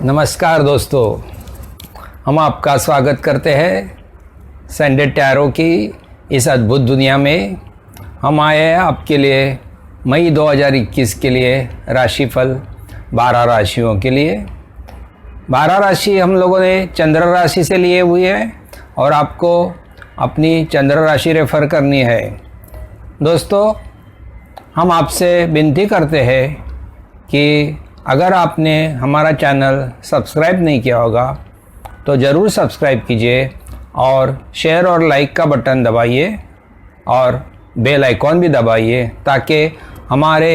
नमस्कार दोस्तों, हम आपका स्वागत करते हैं संडे टैरो की इस अद्भुत दुनिया में। हम आए हैं आपके लिए मई 2021 के लिए राशिफल 12 राशियों के लिए। 12 राशि हम लोगों ने चंद्र राशि से लिए हुई है और आपको अपनी चंद्र राशि रेफ़र करनी है। दोस्तों, हम आपसे विनती करते हैं कि अगर आपने हमारा चैनल सब्सक्राइब नहीं किया होगा तो ज़रूर सब्सक्राइब कीजिए और शेयर और लाइक का बटन दबाइए और बेल आइकॉन भी दबाइए ताकि हमारे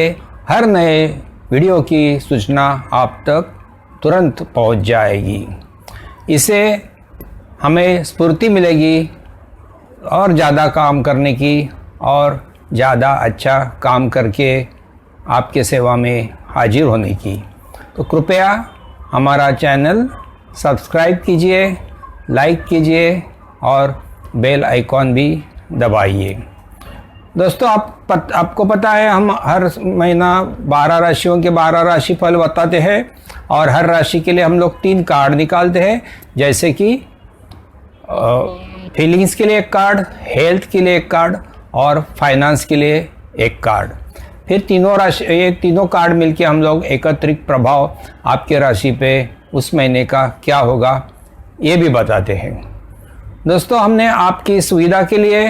हर नए वीडियो की सूचना आप तक तुरंत पहुंच जाएगी। इससे हमें स्फूर्ति मिलेगी और ज़्यादा काम करने की और ज़्यादा अच्छा काम करके आपके सेवा में हाजिर होने की। तो कृपया हमारा चैनल सब्सक्राइब कीजिए, लाइक कीजिए और बेल आइकॉन भी दबाइए। दोस्तों, आपको पता है हम हर महीना 12 राशियों के 12 राशि फल बताते हैं और हर राशि के लिए हम लोग 3 कार्ड निकालते हैं, जैसे कि फीलिंग्स के लिए एक कार्ड, हेल्थ के लिए एक कार्ड और फाइनेंस के लिए एक कार्ड। फिर ये तीनों कार्ड मिलके हम लोग एकत्रित प्रभाव आपके राशि पे उस महीने का क्या होगा ये भी बताते हैं। दोस्तों, हमने आपकी सुविधा के लिए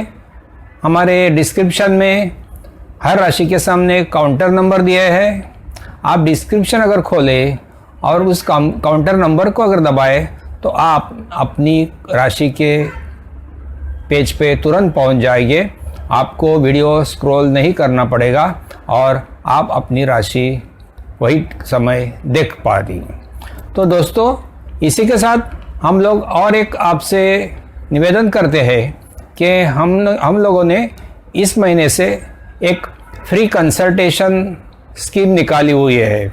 हमारे डिस्क्रिप्शन में हर राशि के सामने काउंटर नंबर दिए हैं। आप डिस्क्रिप्शन अगर खोलें और उस काउंटर नंबर को अगर दबाएं तो आप अपनी राशि के पेज पे तुरंत पहुंच जाएंगे। आपको वीडियो स्क्रॉल नहीं करना पड़ेगा और आप अपनी राशि वही समय देख पाएंगे। तो दोस्तों, इसी के साथ हम लोग और एक आपसे निवेदन करते हैं कि हम लोगों ने इस महीने से एक फ्री कंसल्टेशन स्कीम निकाली हुई है।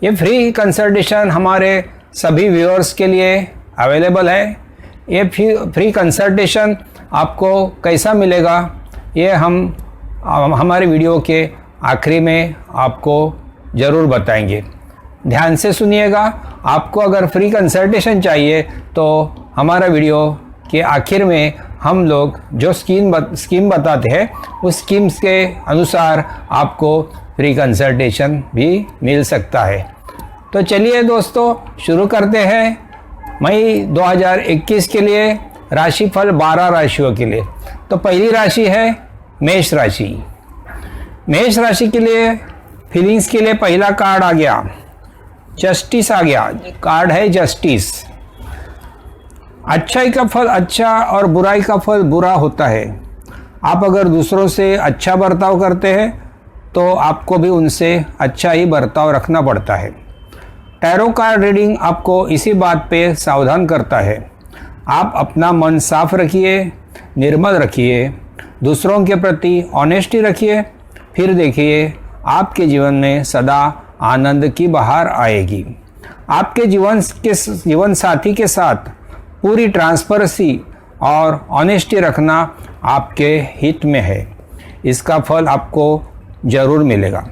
ये फ्री कंसल्टेशन हमारे सभी व्यूअर्स के लिए अवेलेबल है। ये फ्री कंसल्टेशन आपको कैसा मिलेगा ये हम हमारे वीडियो के आखिरी में आपको ज़रूर बताएंगे। ध्यान से सुनिएगा। आपको अगर फ्री कंसल्टेशन चाहिए तो हमारा वीडियो के आखिर में हम लोग जो स्कीम बताते हैं उस स्कीम्स के अनुसार आपको फ्री कंसल्टेशन भी मिल सकता है। तो चलिए दोस्तों, शुरू करते हैं मई 2021 के लिए राशिफल 12 राशियों के लिए। तो पहली राशि है मेष राशि। मेष राशि के लिए फीलिंग्स के लिए पहला कार्ड आ गया, जस्टिस आ गया। कार्ड है जस्टिस। अच्छाई का फल अच्छा और बुराई का फल बुरा होता है। आप अगर दूसरों से अच्छा बर्ताव करते हैं तो आपको भी उनसे अच्छा ही बर्ताव रखना पड़ता है। टैरो कार्ड रीडिंग आपको इसी बात पे सावधान करता है। आप अपना मन साफ रखिए, निर्मल रखिए, दूसरों के प्रति ऑनेस्टी रखिए, फिर देखिए आपके जीवन में सदा आनंद की बहार आएगी। आपके जीवन साथी के साथ पूरी ट्रांसपेरेंसी और ऑनेस्टी रखना आपके हित में है। इसका फल आपको ज़रूर मिलेगा।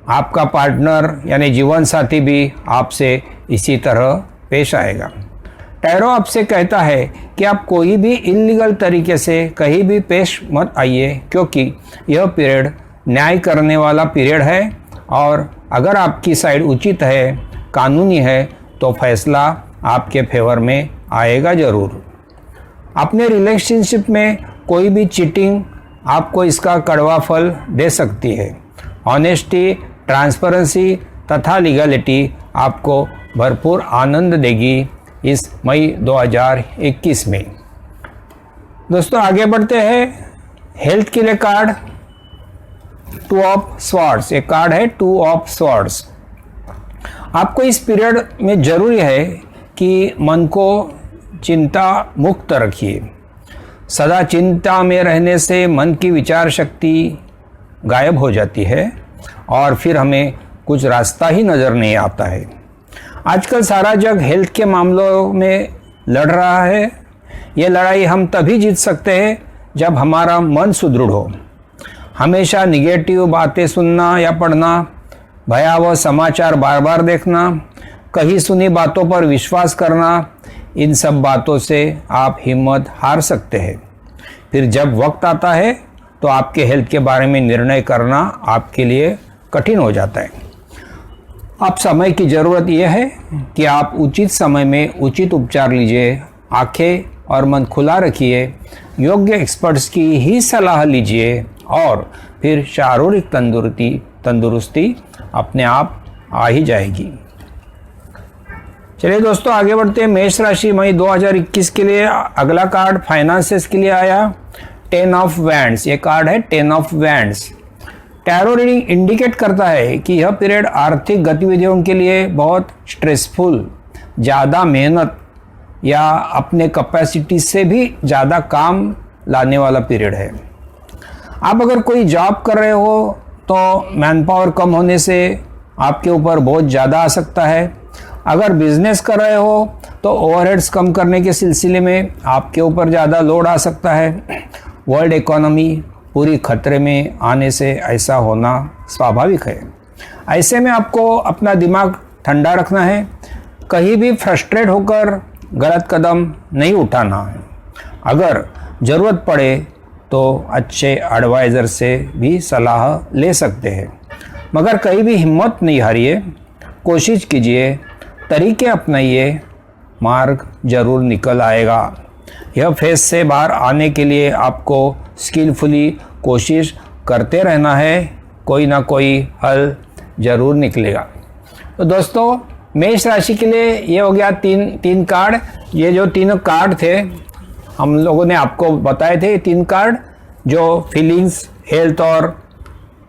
आपका पार्टनर यानी जीवन साथी भी आपसे इसी तरह पेश आएगा। टैरो आपसे कहता है कि आप कोई भी इल्लीगल तरीके से कहीं भी पेश मत आइए, क्योंकि यह पीरियड न्याय करने वाला पीरियड है और अगर आपकी साइड उचित है, कानूनी है, तो फैसला आपके फेवर में आएगा ज़रूर। अपने रिलेशनशिप में कोई भी चीटिंग आपको इसका कड़वा फल दे सकती है। ऑनेस्टी, ट्रांसपेरेंसी तथा लीगलिटी आपको भरपूर आनंद देगी इस मई 2021 में। दोस्तों, आगे बढ़ते हैं। हेल्थ के लिए कार्ड 2 ऑफ स्वॉर्ड्स। एक कार्ड है 2 ऑफ स्वॉर्ड्स। आपको इस पीरियड में ज़रूरी है कि मन को चिंता मुक्त रखिए। सदा चिंता में रहने से मन की विचार शक्ति गायब हो जाती है और फिर हमें कुछ रास्ता ही नज़र नहीं आता है। आजकल सारा जग हेल्थ के मामलों में लड़ रहा है। ये लड़ाई हम तभी जीत सकते हैं जब हमारा मन सुदृढ़ हो। हमेशा निगेटिव बातें सुनना या पढ़ना, भयावह समाचार बार बार देखना, कही सुनी बातों पर विश्वास करना, इन सब बातों से आप हिम्मत हार सकते हैं। फिर जब वक्त आता है तो आपके हेल्थ के बारे में निर्णय करना आपके लिए कठिन हो जाता है। अब समय की ज़रूरत यह है कि आप उचित समय में उचित उपचार लीजिए, आंखें और मन खुला रखिए, योग्य एक्सपर्ट्स की ही सलाह लीजिए और फिर शारीरिक तंदुरुस्ती अपने आप आ ही जाएगी। चलिए दोस्तों आगे बढ़ते हैं। मेष राशि मई 2021 के लिए अगला कार्ड फाइनेंसेस के लिए आया 10 ऑफ वैंड्स। ये कार्ड है 10 of wands. Tarot reading indicate करता है कि यह पीरियड आर्थिक गतिविधियों के लिए बहुत स्ट्रेसफुल, ज़्यादा मेहनत या अपने कैपेसिटी से भी ज़्यादा काम लाने वाला पीरियड है। आप अगर कोई जॉब कर रहे हो तो मैन पावर कम होने से आपके ऊपर बहुत ज़्यादा आ सकता है। अगर बिजनेस कर रहे हो तो ओवरहेड्स कम करने के सिलसिले में आपके ऊपर ज़्यादा लोड आ सकता है। वर्ल्ड इकोनॉमी पूरी खतरे में आने से ऐसा होना स्वाभाविक है। ऐसे में आपको अपना दिमाग ठंडा रखना है, कहीं भी फ्रस्ट्रेट होकर गलत कदम नहीं उठाना है। अगर ज़रूरत पड़े तो अच्छे एडवाइज़र से भी सलाह ले सकते हैं, मगर कहीं भी हिम्मत नहीं हारिए, कोशिश कीजिए, तरीके अपनाइए, मार्ग जरूर निकल आएगा। यह फेज से बाहर आने के लिए आपको स्किलफुली कोशिश करते रहना है, कोई ना कोई हल जरूर निकलेगा। तो दोस्तों मेष राशि के लिए ये हो गया तीन कार्ड। ये जो तीनों कार्ड थे हम लोगों ने आपको बताए थे, 3 कार्ड जो फीलिंग्स, हेल्थ और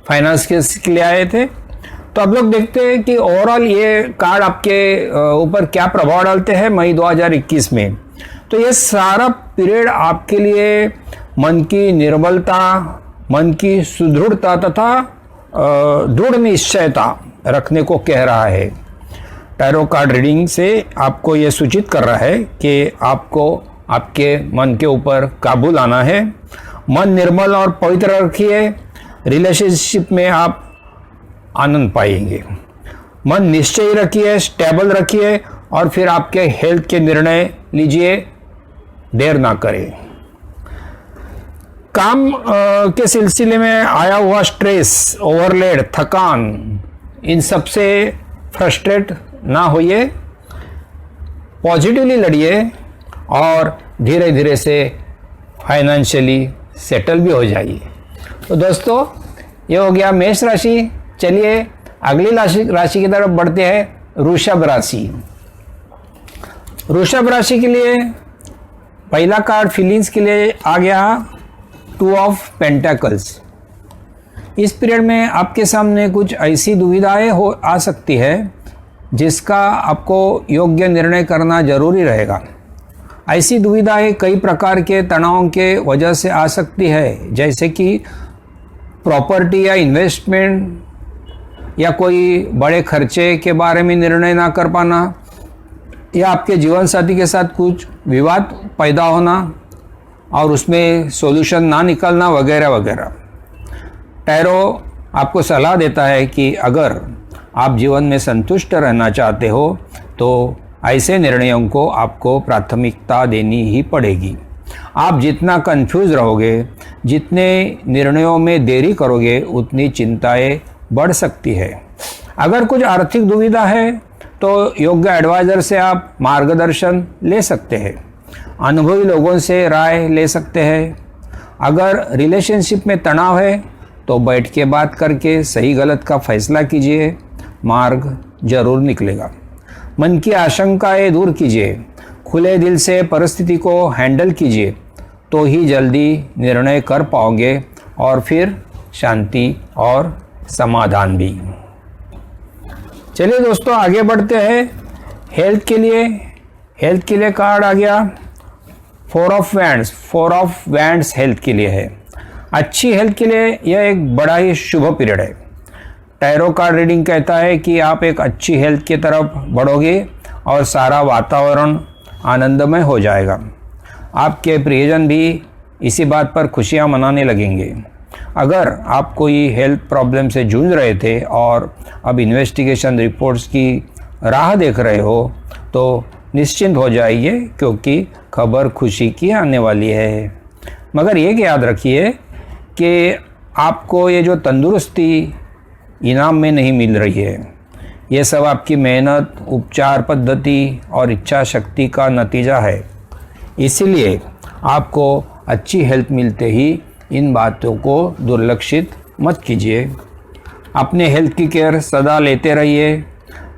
फाइनेंस के लिए आए थे। तो अब लोग देखते हैं कि ओवरऑल ये कार्ड आपके ऊपर क्या प्रभाव डालते हैं मई 2021 में। तो ये सारा पीरियड आपके लिए मन की निर्मलता, मन की सुदृढ़ता तथा दृढ़ निश्चयता रखने को कह रहा है। टैरो कार्ड रीडिंग से आपको ये सूचित कर रहा है कि आपको आपके मन के ऊपर काबू लाना है। मन निर्मल और पवित्र रखिए, रिलेशनशिप में आप आनंद पाएंगे। मन निश्चय रखिए, स्टेबल रखिए और फिर आपके हेल्थ के निर्णय लीजिए, देर ना करें। काम के सिलसिले में आया हुआ स्ट्रेस, ओवरलोड, थकान, इन सब से फ्रस्ट्रेट ना होइए, पॉजिटिवली लड़िए और धीरे धीरे से फाइनेंशियली सेटल भी हो जाइए। तो दोस्तों ये हो गया मेष राशि। चलिए अगली राशि की तरफ बढ़ते हैं, वृषभ राशि। वृषभ राशि के लिए पहला कार्ड फीलिंग्स के लिए आ गया 2 ऑफ पेंटाकल्स। इस पीरियड में आपके सामने कुछ ऐसी दुविधाएं आ सकती है जिसका आपको योग्य निर्णय करना जरूरी रहेगा। ऐसी दुविधाएं कई प्रकार के तनावों के वजह से आ सकती है, जैसे कि प्रॉपर्टी या इन्वेस्टमेंट या कोई बड़े खर्चे के बारे में निर्णय ना कर पाना या आपके जीवन साथी के साथ कुछ विवाद पैदा होना और उसमें सॉल्यूशन ना निकलना वगैरह वगैरह। टैरो आपको सलाह देता है कि अगर आप जीवन में संतुष्ट रहना चाहते हो तो ऐसे निर्णयों को आपको प्राथमिकता देनी ही पड़ेगी। आप जितना कंफ्यूज रहोगे, जितने निर्णयों में देरी करोगे, उतनी चिंताएं बढ़ सकती है। अगर कुछ आर्थिक दुविधा है तो योग्य एडवाइज़र से आप मार्गदर्शन ले सकते हैं, अनुभवी लोगों से राय ले सकते हैं। अगर रिलेशनशिप में तनाव है तो बैठ के बात करके सही गलत का फैसला कीजिए, मार्ग जरूर निकलेगा। मन की आशंकाएं दूर कीजिए, खुले दिल से परिस्थिति को हैंडल कीजिए, तो ही जल्दी निर्णय कर पाओगे और फिर शांति और समाधान भी। चलिए दोस्तों आगे बढ़ते हैं। हेल्थ के लिए कार्ड आ गया 4 ऑफ वैंड्स हेल्थ के लिए है। अच्छी हेल्थ के लिए यह एक बड़ा ही शुभ पीरियड है। टैरो कार्ड रीडिंग कहता है कि आप एक अच्छी हेल्थ की तरफ बढ़ोगे और सारा वातावरण आनंदमय हो जाएगा। आपके प्रियजन भी इसी बात पर खुशियां मनाने लगेंगे। अगर आप कोई हेल्थ प्रॉब्लम से जूझ रहे थे और अब इन्वेस्टिगेशन रिपोर्ट्स की राह देख रहे हो तो निश्चिंत हो जाइए, क्योंकि खबर खुशी की आने वाली है। मगर ये याद रखिए कि आपको ये जो तंदुरुस्ती इनाम में नहीं मिल रही है, ये सब आपकी मेहनत, उपचार पद्धति और इच्छा शक्ति का नतीजा है। इसीलिए आपको अच्छी हेल्थ मिलते ही इन बातों को दुर्लक्षित मत कीजिए। अपने हेल्थ की केयर सदा लेते रहिए।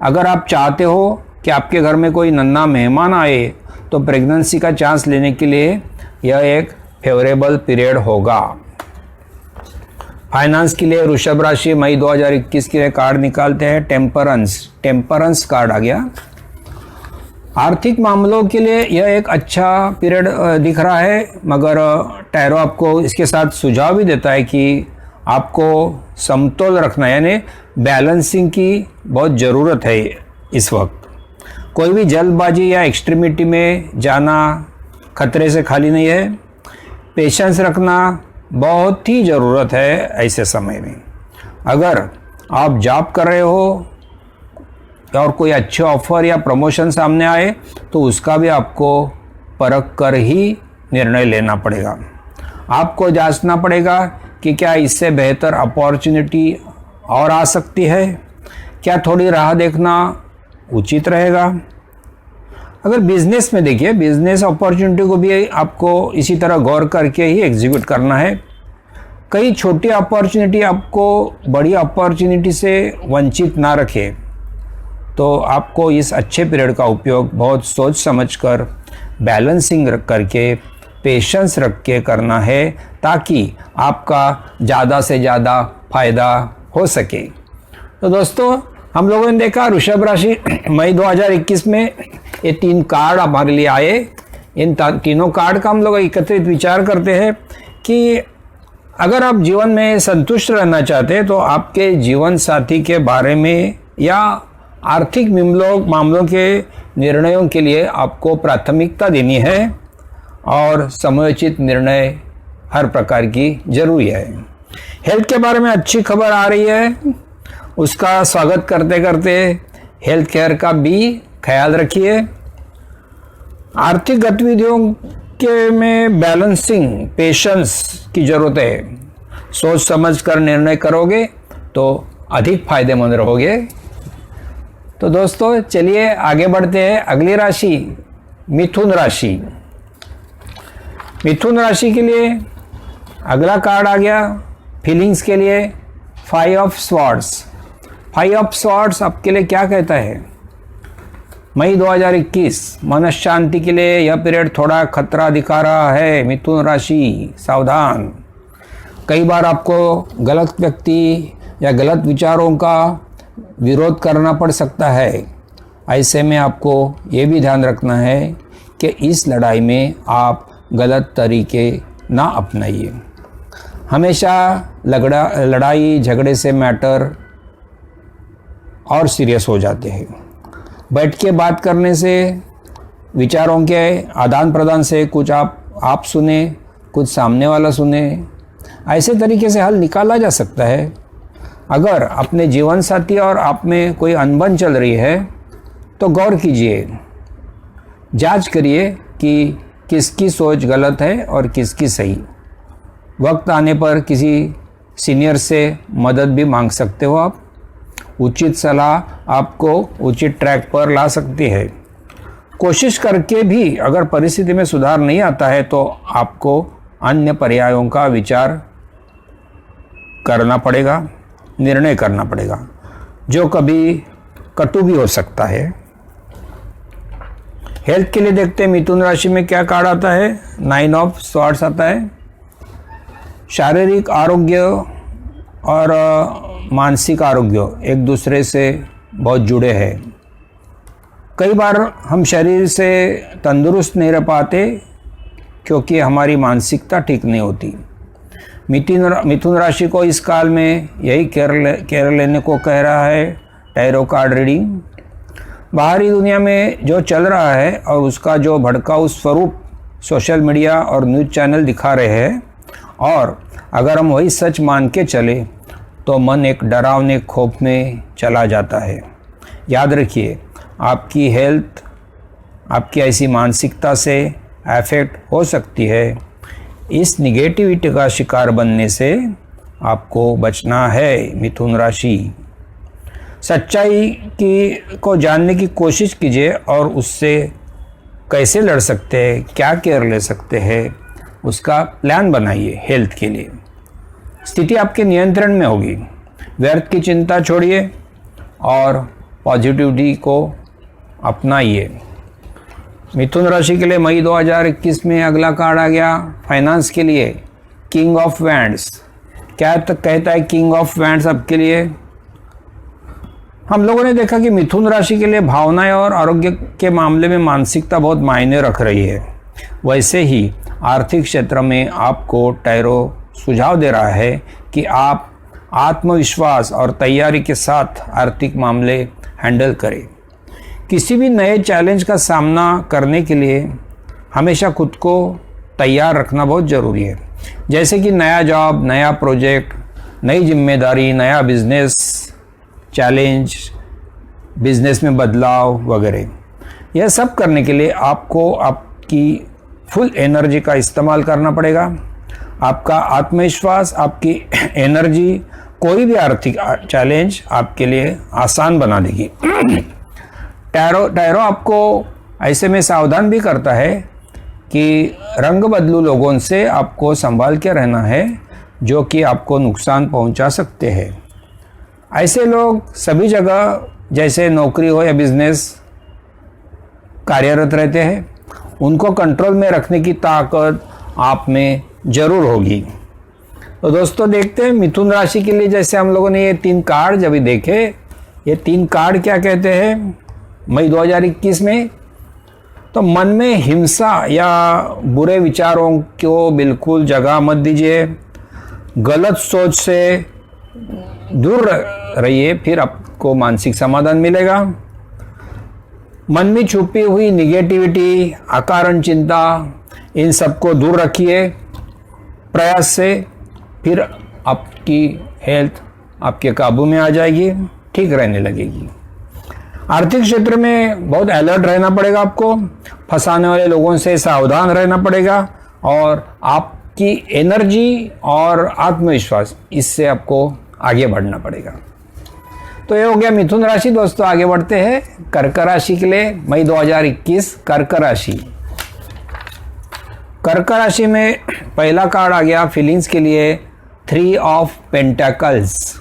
अगर आप चाहते हो कि आपके घर में कोई नन्हा मेहमान आए तो प्रेगनेंसी का चांस लेने के लिए यह एक फेवरेबल पीरियड होगा। फाइनेंस के लिए वृषभ राशि मई 2021 के लिए कार्ड निकालते हैं। टेम्परेंस कार्ड आ गया। आर्थिक मामलों के लिए यह एक अच्छा पीरियड दिख रहा है, मगर टैरो आपको इसके साथ सुझाव भी देता है कि आपको समतोल रखना, यानी बैलेंसिंग की बहुत ज़रूरत है। इस वक्त कोई भी जल्दबाजी या एक्सट्रीमिटी में जाना खतरे से खाली नहीं है। पेशेंस रखना बहुत ही ज़रूरत है ऐसे समय में। अगर आप जॉब कर रहे हो और कोई अच्छे ऑफर या प्रमोशन सामने आए तो उसका भी आपको परख कर ही निर्णय लेना पड़ेगा। आपको जांचना पड़ेगा कि क्या इससे बेहतर अपॉर्चुनिटी और आ सकती है, क्या थोड़ी राह देखना उचित रहेगा। अगर बिजनेस में देखिए, बिजनेस अपॉर्चुनिटी को भी आपको इसी तरह गौर करके ही एग्जीक्यूट करना है। कई छोटी अपॉर्चुनिटी आपको बड़ी अपॉर्चुनिटी से वंचित ना रखे, तो आपको इस अच्छे पीरियड का उपयोग बहुत सोच समझकर, बैलेंसिंग करके, पेशेंस रख के करना है, ताकि आपका ज़्यादा से ज़्यादा फायदा हो सके। तो दोस्तों, हम लोगों ने देखा वृषभ राशि मई 2021 में ये 3 कार्ड हमारे लिए आए। इन तीनों कार्ड का हम लोग एकत्रित विचार करते हैं कि अगर आप जीवन में संतुष्ट रहना चाहते हैं तो आपके जीवन साथी के बारे में या आर्थिक मामलों के निर्णयों के लिए आपको प्राथमिकता देनी है और समयोचित निर्णय हर प्रकार की जरूरी है। हेल्थ के बारे में अच्छी खबर आ रही है, उसका स्वागत करते करते हेल्थ केयर का भी ख्याल रखिए। आर्थिक गतिविधियों के में बैलेंसिंग, पेशेंस की ज़रूरत है। सोच समझ कर निर्णय करोगे तो अधिक फायदेमंद रहोगे। तो दोस्तों, चलिए आगे बढ़ते हैं। अगली राशि मिथुन राशि। मिथुन राशि के लिए अगला कार्ड आ गया फीलिंग्स के लिए 5 ऑफ स्वॉर्ड्स। 5 ऑफ स्वॉर्ड्स आपके लिए क्या कहता है? मई 2021 मन शांति के लिए यह पीरियड थोड़ा खतरा दिखा रहा है। मिथुन राशि सावधान। कई बार आपको गलत व्यक्ति या गलत विचारों का विरोध करना पड़ सकता है। ऐसे में आपको ये भी ध्यान रखना है कि इस लड़ाई में आप गलत तरीके ना अपनाइए। हमेशा लड़ाई झगड़े से मैटर और सीरियस हो जाते हैं। बैठ के बात करने से, विचारों के आदान प्रदान से कुछ आप सुने, कुछ सामने वाला सुने, ऐसे तरीके से हल निकाला जा सकता है। अगर अपने जीवन साथी और आप में कोई अनबन चल रही है तो गौर कीजिए, जांच करिए कि किसकी सोच गलत है और किसकी सही। वक्त आने पर किसी सीनियर से मदद भी मांग सकते हो आप। उचित सलाह आपको उचित ट्रैक पर ला सकती है। कोशिश करके भी अगर परिस्थिति में सुधार नहीं आता है तो आपको अन्य पर्यायों का विचार करना पड़ेगा, निर्णय करना पड़ेगा, जो कभी कटु भी हो सकता है। हेल्थ के लिए देखते हैं मिथुन राशि में क्या कार्ड आता है। 9 ऑफ स्वॉर्ड्स आता है। शारीरिक आरोग्य और मानसिक आरोग्य एक दूसरे से बहुत जुड़े हैं। कई बार हम शरीर से तंदुरुस्त नहीं रह पाते क्योंकि हमारी मानसिकता ठीक नहीं होती। मिथुन राशि को इस काल में यही केयर लेने को कह रहा है टैरो कार्ड रीडिंग। बाहरी दुनिया में जो चल रहा है और उसका जो भड़काऊ स्वरूप सोशल मीडिया और न्यूज़ चैनल दिखा रहे हैं, और अगर हम वही सच मान के चले तो मन एक डरावने खौफ में चला जाता है। याद रखिए, आपकी हेल्थ आपकी ऐसी मानसिकता से अफेक्ट हो सकती है। इस निगेटिविटी का शिकार बनने से आपको बचना है मिथुन राशि। सच्चाई को जानने की कोशिश कीजिए और उससे कैसे लड़ सकते हैं, क्या केयर ले सकते हैं, उसका प्लान बनाइए हेल्थ के लिए। स्थिति आपके नियंत्रण में होगी। व्यर्थ की चिंता छोड़िए और पॉजिटिविटी को अपनाइए। मिथुन राशि के लिए मई 2021 में अगला कार्ड आ गया फाइनेंस के लिए, किंग ऑफ वैंड्स। क्या तक कहता है किंग ऑफ वैंड्स आपके लिए? हम लोगों ने देखा कि मिथुन राशि के लिए भावनाएं और आरोग्य के मामले में मानसिकता बहुत मायने रख रही है। वैसे ही आर्थिक क्षेत्र में आपको टैरो सुझाव दे रहा है कि आप आत्मविश्वास और तैयारी के साथ आर्थिक मामले हैंडल करें। किसी भी नए चैलेंज का सामना करने के लिए हमेशा खुद को तैयार रखना बहुत ज़रूरी है, जैसे कि नया जॉब, नया प्रोजेक्ट, नई जिम्मेदारी, नया बिजनेस चैलेंज, बिजनेस में बदलाव वगैरह। यह सब करने के लिए आपको आपकी फुल एनर्जी का इस्तेमाल करना पड़ेगा। आपका आत्मविश्वास, आपकी एनर्जी कोई भी आर्थिक चैलेंज आपके लिए आसान बना देगी। टैरो आपको ऐसे में सावधान भी करता है कि रंग बदलू लोगों से आपको संभाल के रहना है, जो कि आपको नुकसान पहुंचा सकते हैं। ऐसे लोग सभी जगह, जैसे नौकरी हो या बिजनेस, कार्यरत रहते हैं। उनको कंट्रोल में रखने की ताकत आप में जरूर होगी। तो दोस्तों देखते हैं मिथुन राशि के लिए, जैसे हम लोगों ने ये 3 कार्ड जब देखे, ये 3 कार्ड क्या कहते हैं मई 2021 में। तो मन में हिंसा या बुरे विचारों को बिल्कुल जगह मत दीजिए। गलत सोच से दूर रहिए, फिर आपको मानसिक समाधान मिलेगा। मन में छुपी हुई निगेटिविटी, अकारण चिंता, इन सबको दूर रखिए प्रयास से, फिर आपकी हेल्थ आपके काबू में आ जाएगी, ठीक रहने लगेगी। आर्थिक क्षेत्र में बहुत अलर्ट रहना पड़ेगा आपको, फंसाने वाले लोगों से सावधान रहना पड़ेगा, और आपकी एनर्जी और आत्मविश्वास, इससे आपको आगे बढ़ना पड़ेगा। तो ये हो गया मिथुन राशि। दोस्तों आगे बढ़ते हैं कर्क राशि के लिए, मई 2021 कर्क राशि। कर्क राशि में पहला कार्ड आ गया फीलिंग्स के लिए, 3 ऑफ पेंटाकल्स।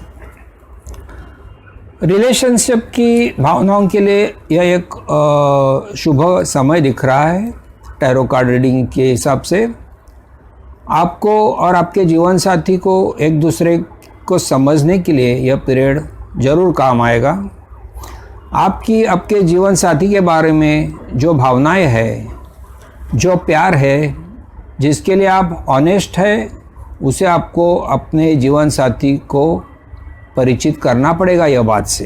रिलेशनशिप की भावनाओं के लिए यह एक शुभ समय दिख रहा है टैरो कार्ड रीडिंग के हिसाब से। आपको और आपके जीवन साथी को एक दूसरे को समझने के लिए यह पीरियड ज़रूर काम आएगा। आपके जीवन साथी के बारे में जो भावनाएं हैं, जो प्यार है, जिसके लिए आप ऑनेस्ट है, उसे आपको अपने जीवन साथी को परिचित करना पड़ेगा यह बात से।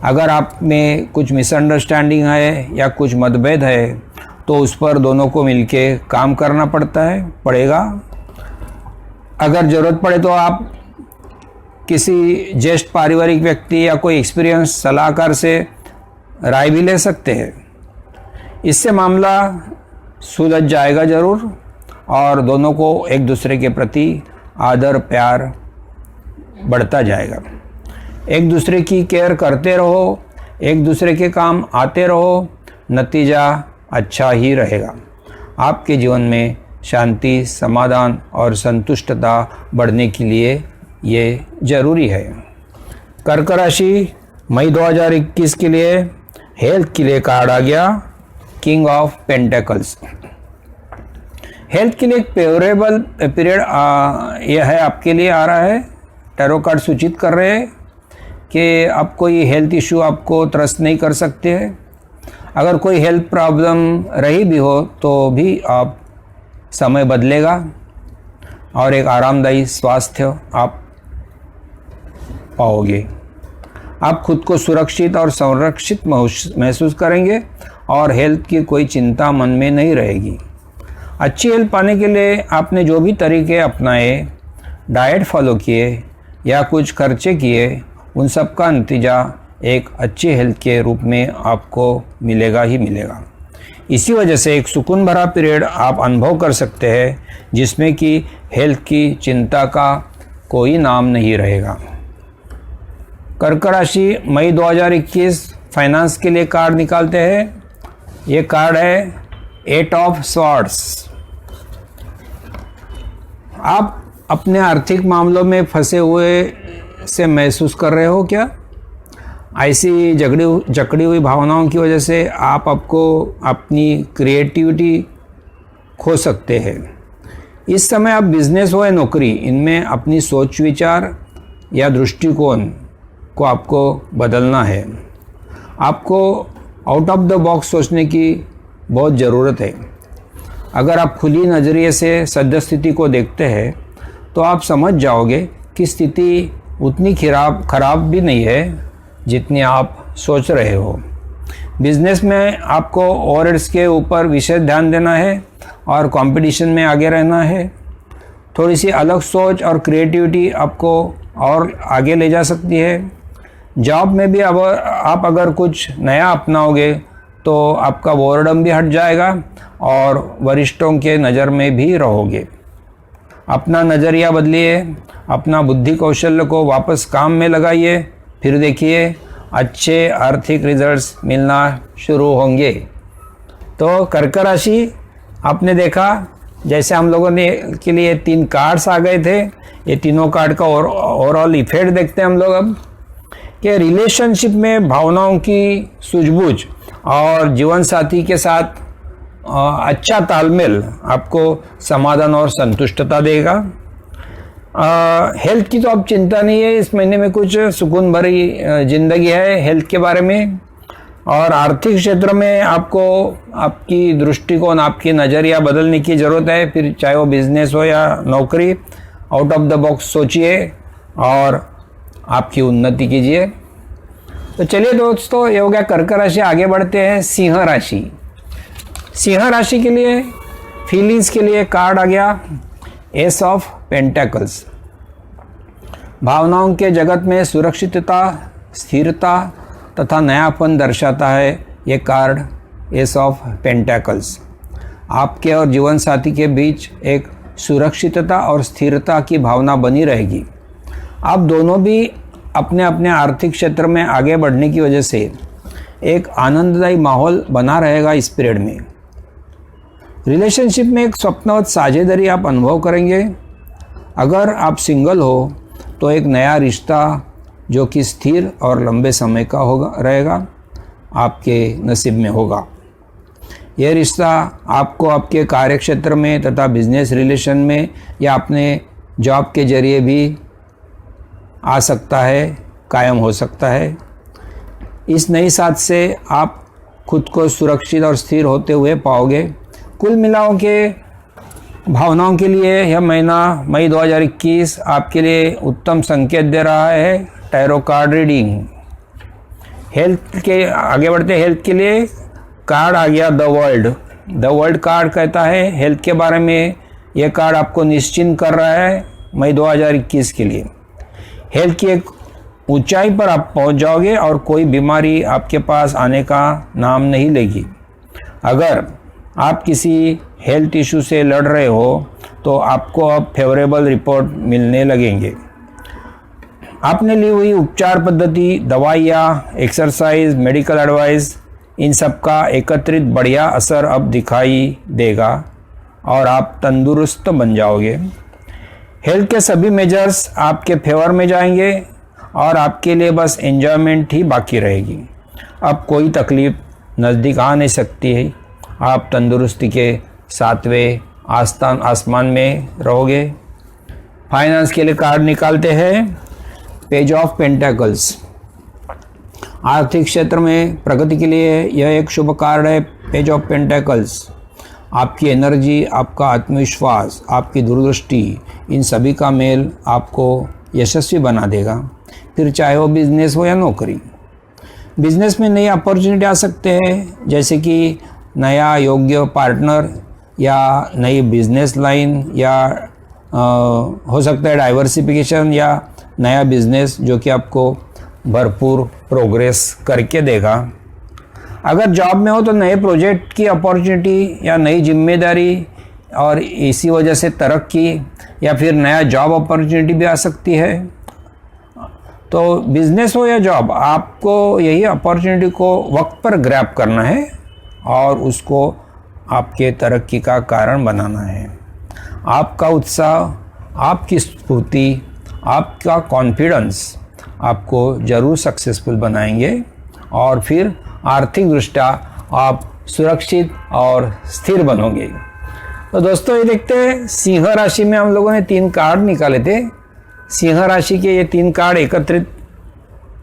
अगर आप में कुछ मिसअंडरस्टैंडिंग है या कुछ मतभेद है, तो उस पर दोनों को मिलके काम करना पड़ेगा। अगर ज़रूरत पड़े तो आप किसी ज्येष्ठ पारिवारिक व्यक्ति या कोई एक्सपीरियंस सलाहकार से राय भी ले सकते हैं। इससे मामला सुलझ जाएगा ज़रूर, और दोनों को एक दूसरे के प्रति आदर प्यार बढ़ता जाएगा। एक दूसरे की केयर करते रहो, एक दूसरे के काम आते रहो, नतीजा अच्छा ही रहेगा। आपके जीवन में शांति, समाधान और संतुष्टता बढ़ने के लिए ये जरूरी है। कर्क राशि मई 2021 के लिए हेल्थ के लिए कार्ड आ गया किंग ऑफ पेंटेकल्स। हेल्थ के लिए एक फेवरेबल पीरियड यह है आपके लिए आ रहा है। टैरो कार्ड सूचित कर रहे हैं कि आप कोई हेल्थ इशू आपको त्रस्त नहीं कर सकते हैं। अगर कोई हेल्थ प्रॉब्लम रही भी हो तो भी आप समय बदलेगा और एक आरामदायी स्वास्थ्य आप पाओगे। आप खुद को सुरक्षित और संरक्षित महसूस करेंगे और हेल्थ की कोई चिंता मन में नहीं रहेगी। अच्छी हेल्थ पाने के लिए आपने जो भी तरीके अपनाए, डाइट फॉलो किए या कुछ खर्चे किए, उन सब का नतीजा एक अच्छी हेल्थ के रूप में आपको मिलेगा ही मिलेगा। इसी वजह से एक सुकून भरा पीरियड आप अनुभव कर सकते हैं जिसमें कि हेल्थ की चिंता का कोई नाम नहीं रहेगा। कर्क राशि मई 2021 फाइनेंस के लिए कार्ड निकालते हैं। ये कार्ड है 8 ऑफ स्वॉर्ड्स। आप अपने आर्थिक मामलों में फंसे हुए से महसूस कर रहे हो क्या? ऐसी जकड़ी हुई भावनाओं की वजह से आपको अपनी क्रिएटिविटी खो सकते हैं। इस समय आप बिजनेस हो या नौकरी, इनमें अपनी सोच विचार या दृष्टिकोण को आपको बदलना है। आपको आउट ऑफ द बॉक्स सोचने की बहुत ज़रूरत है। अगर आप खुली नज़रिए से सद्यस्थिति को देखते हैं तो आप समझ जाओगे कि स्थिति उतनी खराब भी नहीं है जितनी आप सोच रहे हो। बिजनेस में आपको ओवरहेड्स के ऊपर विशेष ध्यान देना है और कंपटीशन में आगे रहना है। थोड़ी सी अलग सोच और क्रिएटिविटी आपको और आगे ले जा सकती है। जॉब में भी अब आप अगर कुछ नया अपनाओगे तो आपका बोरडम भी हट जाएगा और वरिष्ठों के नज़र में भी रहोगे। अपना नज़रिया बदलिए, अपना बुद्धि कौशल्य को वापस काम में लगाइए, फिर देखिए अच्छे आर्थिक रिजल्ट्स मिलना शुरू होंगे। तो कर्क राशि आपने देखा, जैसे हम लोगों ने के लिए 3 कार्ड्स आ गए थे। ये तीनों कार्ड का ओवरऑल इफेक्ट देखते हैं हम लोग अब कि रिलेशनशिप में भावनाओं की सूझबूझ और जीवन साथी के साथ अच्छा तालमेल आपको समाधान और संतुष्टता देगा। हेल्थ की तो अब चिंता नहीं है, इस महीने में कुछ सुकून भरी जिंदगी है हेल्थ के बारे में। और आर्थिक क्षेत्र में आपको आपकी दृष्टिकोण, आपकी नज़रिया बदलने की ज़रूरत है। फिर चाहे वो बिजनेस हो या नौकरी, आउट ऑफ द बॉक्स सोचिए और आपकी उन्नति कीजिए। तो चलिए दोस्तों, ये हो गया कर्क राशि। आगे बढ़ते हैं सिंह राशि। सिंह राशि के लिए फीलिंग्स के लिए कार्ड आ गया एस ऑफ पेंटेकल्स। भावनाओं के जगत में सुरक्षितता, स्थिरता तथा नयापन दर्शाता है ये कार्ड एस ऑफ पेंटेकल्स। आपके और जीवन साथी के बीच एक सुरक्षितता और स्थिरता की भावना बनी रहेगी। आप दोनों भी अपने अपने आर्थिक क्षेत्र में आगे बढ़ने की वजह से एक आनंददायी माहौल बना रहेगा इस पीरियड में। रिलेशनशिप में एक स्वप्नवत साझेदारी आप अनुभव करेंगे। अगर आप सिंगल हो तो एक नया रिश्ता जो कि स्थिर और लंबे समय का रहेगा आपके नसीब में होगा। यह रिश्ता आपको आपके कार्यक्षेत्र में तथा बिजनेस रिलेशन में या अपने जॉब के जरिए भी आ सकता है, कायम हो सकता है। इस नई साथ से आप खुद को सुरक्षित और स्थिर होते हुए पाओगे। कुल मिलाओ के भावनाओं के लिए यह महीना मई 2021 आपके लिए उत्तम संकेत दे रहा है। Tarot card reading. हेल्थ के आगे बढ़ते, हेल्थ के लिए कार्ड आ गया the world. The world card कहता है हेल्थ के बारे में। यह कार्ड आपको निश्चिंत कर रहा है मई 2021 के लिए। हेल्थ की एक ऊंचाई पर आप पहुंच जाओगे और कोई बीमारी आपके पास आने का नाम नहीं लेगी। अगर आप किसी हेल्थ इशू से लड़ रहे हो तो आपको अब फेवरेबल रिपोर्ट मिलने लगेंगे। आपने ली हुई उपचार पद्धति, दवाइयाँ, एक्सरसाइज, मेडिकल एडवाइस, इन सब का एकत्रित बढ़िया असर अब दिखाई देगा और आप तंदुरुस्त बन जाओगे। हेल्थ के सभी मेजर्स आपके फेवर में जाएंगे और आपके लिए बस एंजॉयमेंट ही बाकी रहेगी। अब कोई तकलीफ नज़दीक आ नहीं सकती है। आप तंदुरुस्ती के 7वें आसमान में रहोगे। फाइनेंस के लिए कार्ड निकालते हैं पेज ऑफ पेंटेकल्स। आर्थिक क्षेत्र में प्रगति के लिए यह एक शुभ कार्ड है पेज ऑफ पेंटेकल्स। आपकी एनर्जी, आपका आत्मविश्वास, आपकी दूरदृष्टि, इन सभी का मेल आपको यशस्वी बना देगा। फिर चाहे वो बिजनेस हो या नौकरी। बिजनेस में नई अपॉर्चुनिटी आ सकते हैं, जैसे कि नया योग्य पार्टनर या नई बिजनेस लाइन या हो सकता है डाइवर्सिफिकेशन या नया बिजनेस जो कि आपको भरपूर प्रोग्रेस करके देगा। अगर जॉब में हो तो नए प्रोजेक्ट की अपॉर्चुनिटी या नई जिम्मेदारी और इसी वजह से तरक्की या फिर नया जॉब अपॉर्चुनिटी भी आ सकती है। तो बिजनेस हो या जॉब, आपको यही अपॉर्चुनिटी को वक्त पर ग्रैब करना है और उसको आपके तरक्की का कारण बनाना है। आपका उत्साह, आपकी स्फूर्ति, आपका कॉन्फिडेंस आपको ज़रूर सक्सेसफुल बनाएंगे और फिर आर्थिक दृष्टया आप सुरक्षित और स्थिर बनोगे। तो दोस्तों ये देखते हैं, सिंह राशि में हम लोगों ने 3 कार्ड निकाले थे। सिंह राशि के ये 3 कार्ड एकत्रित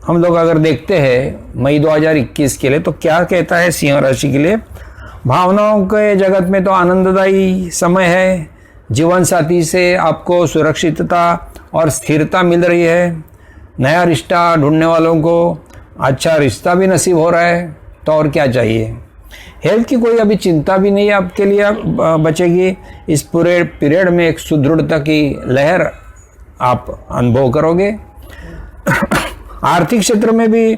हम लोग अगर देखते हैं मई 2021 के लिए, तो क्या कहता है सिंह राशि के लिए। भावनाओं के जगत में तो आनंददायी समय है। जीवन साथी से आपको सुरक्षितता और स्थिरता मिल रही है। नया रिश्ता ढूंढने वालों को अच्छा रिश्ता भी नसीब हो रहा है, तो और क्या चाहिए। हेल्थ की कोई अभी चिंता भी नहीं आपके लिए बचेगी। इस पूरे पीरियड में एक सुदृढ़ता की लहर आप अनुभव करोगे। आर्थिक क्षेत्र में भी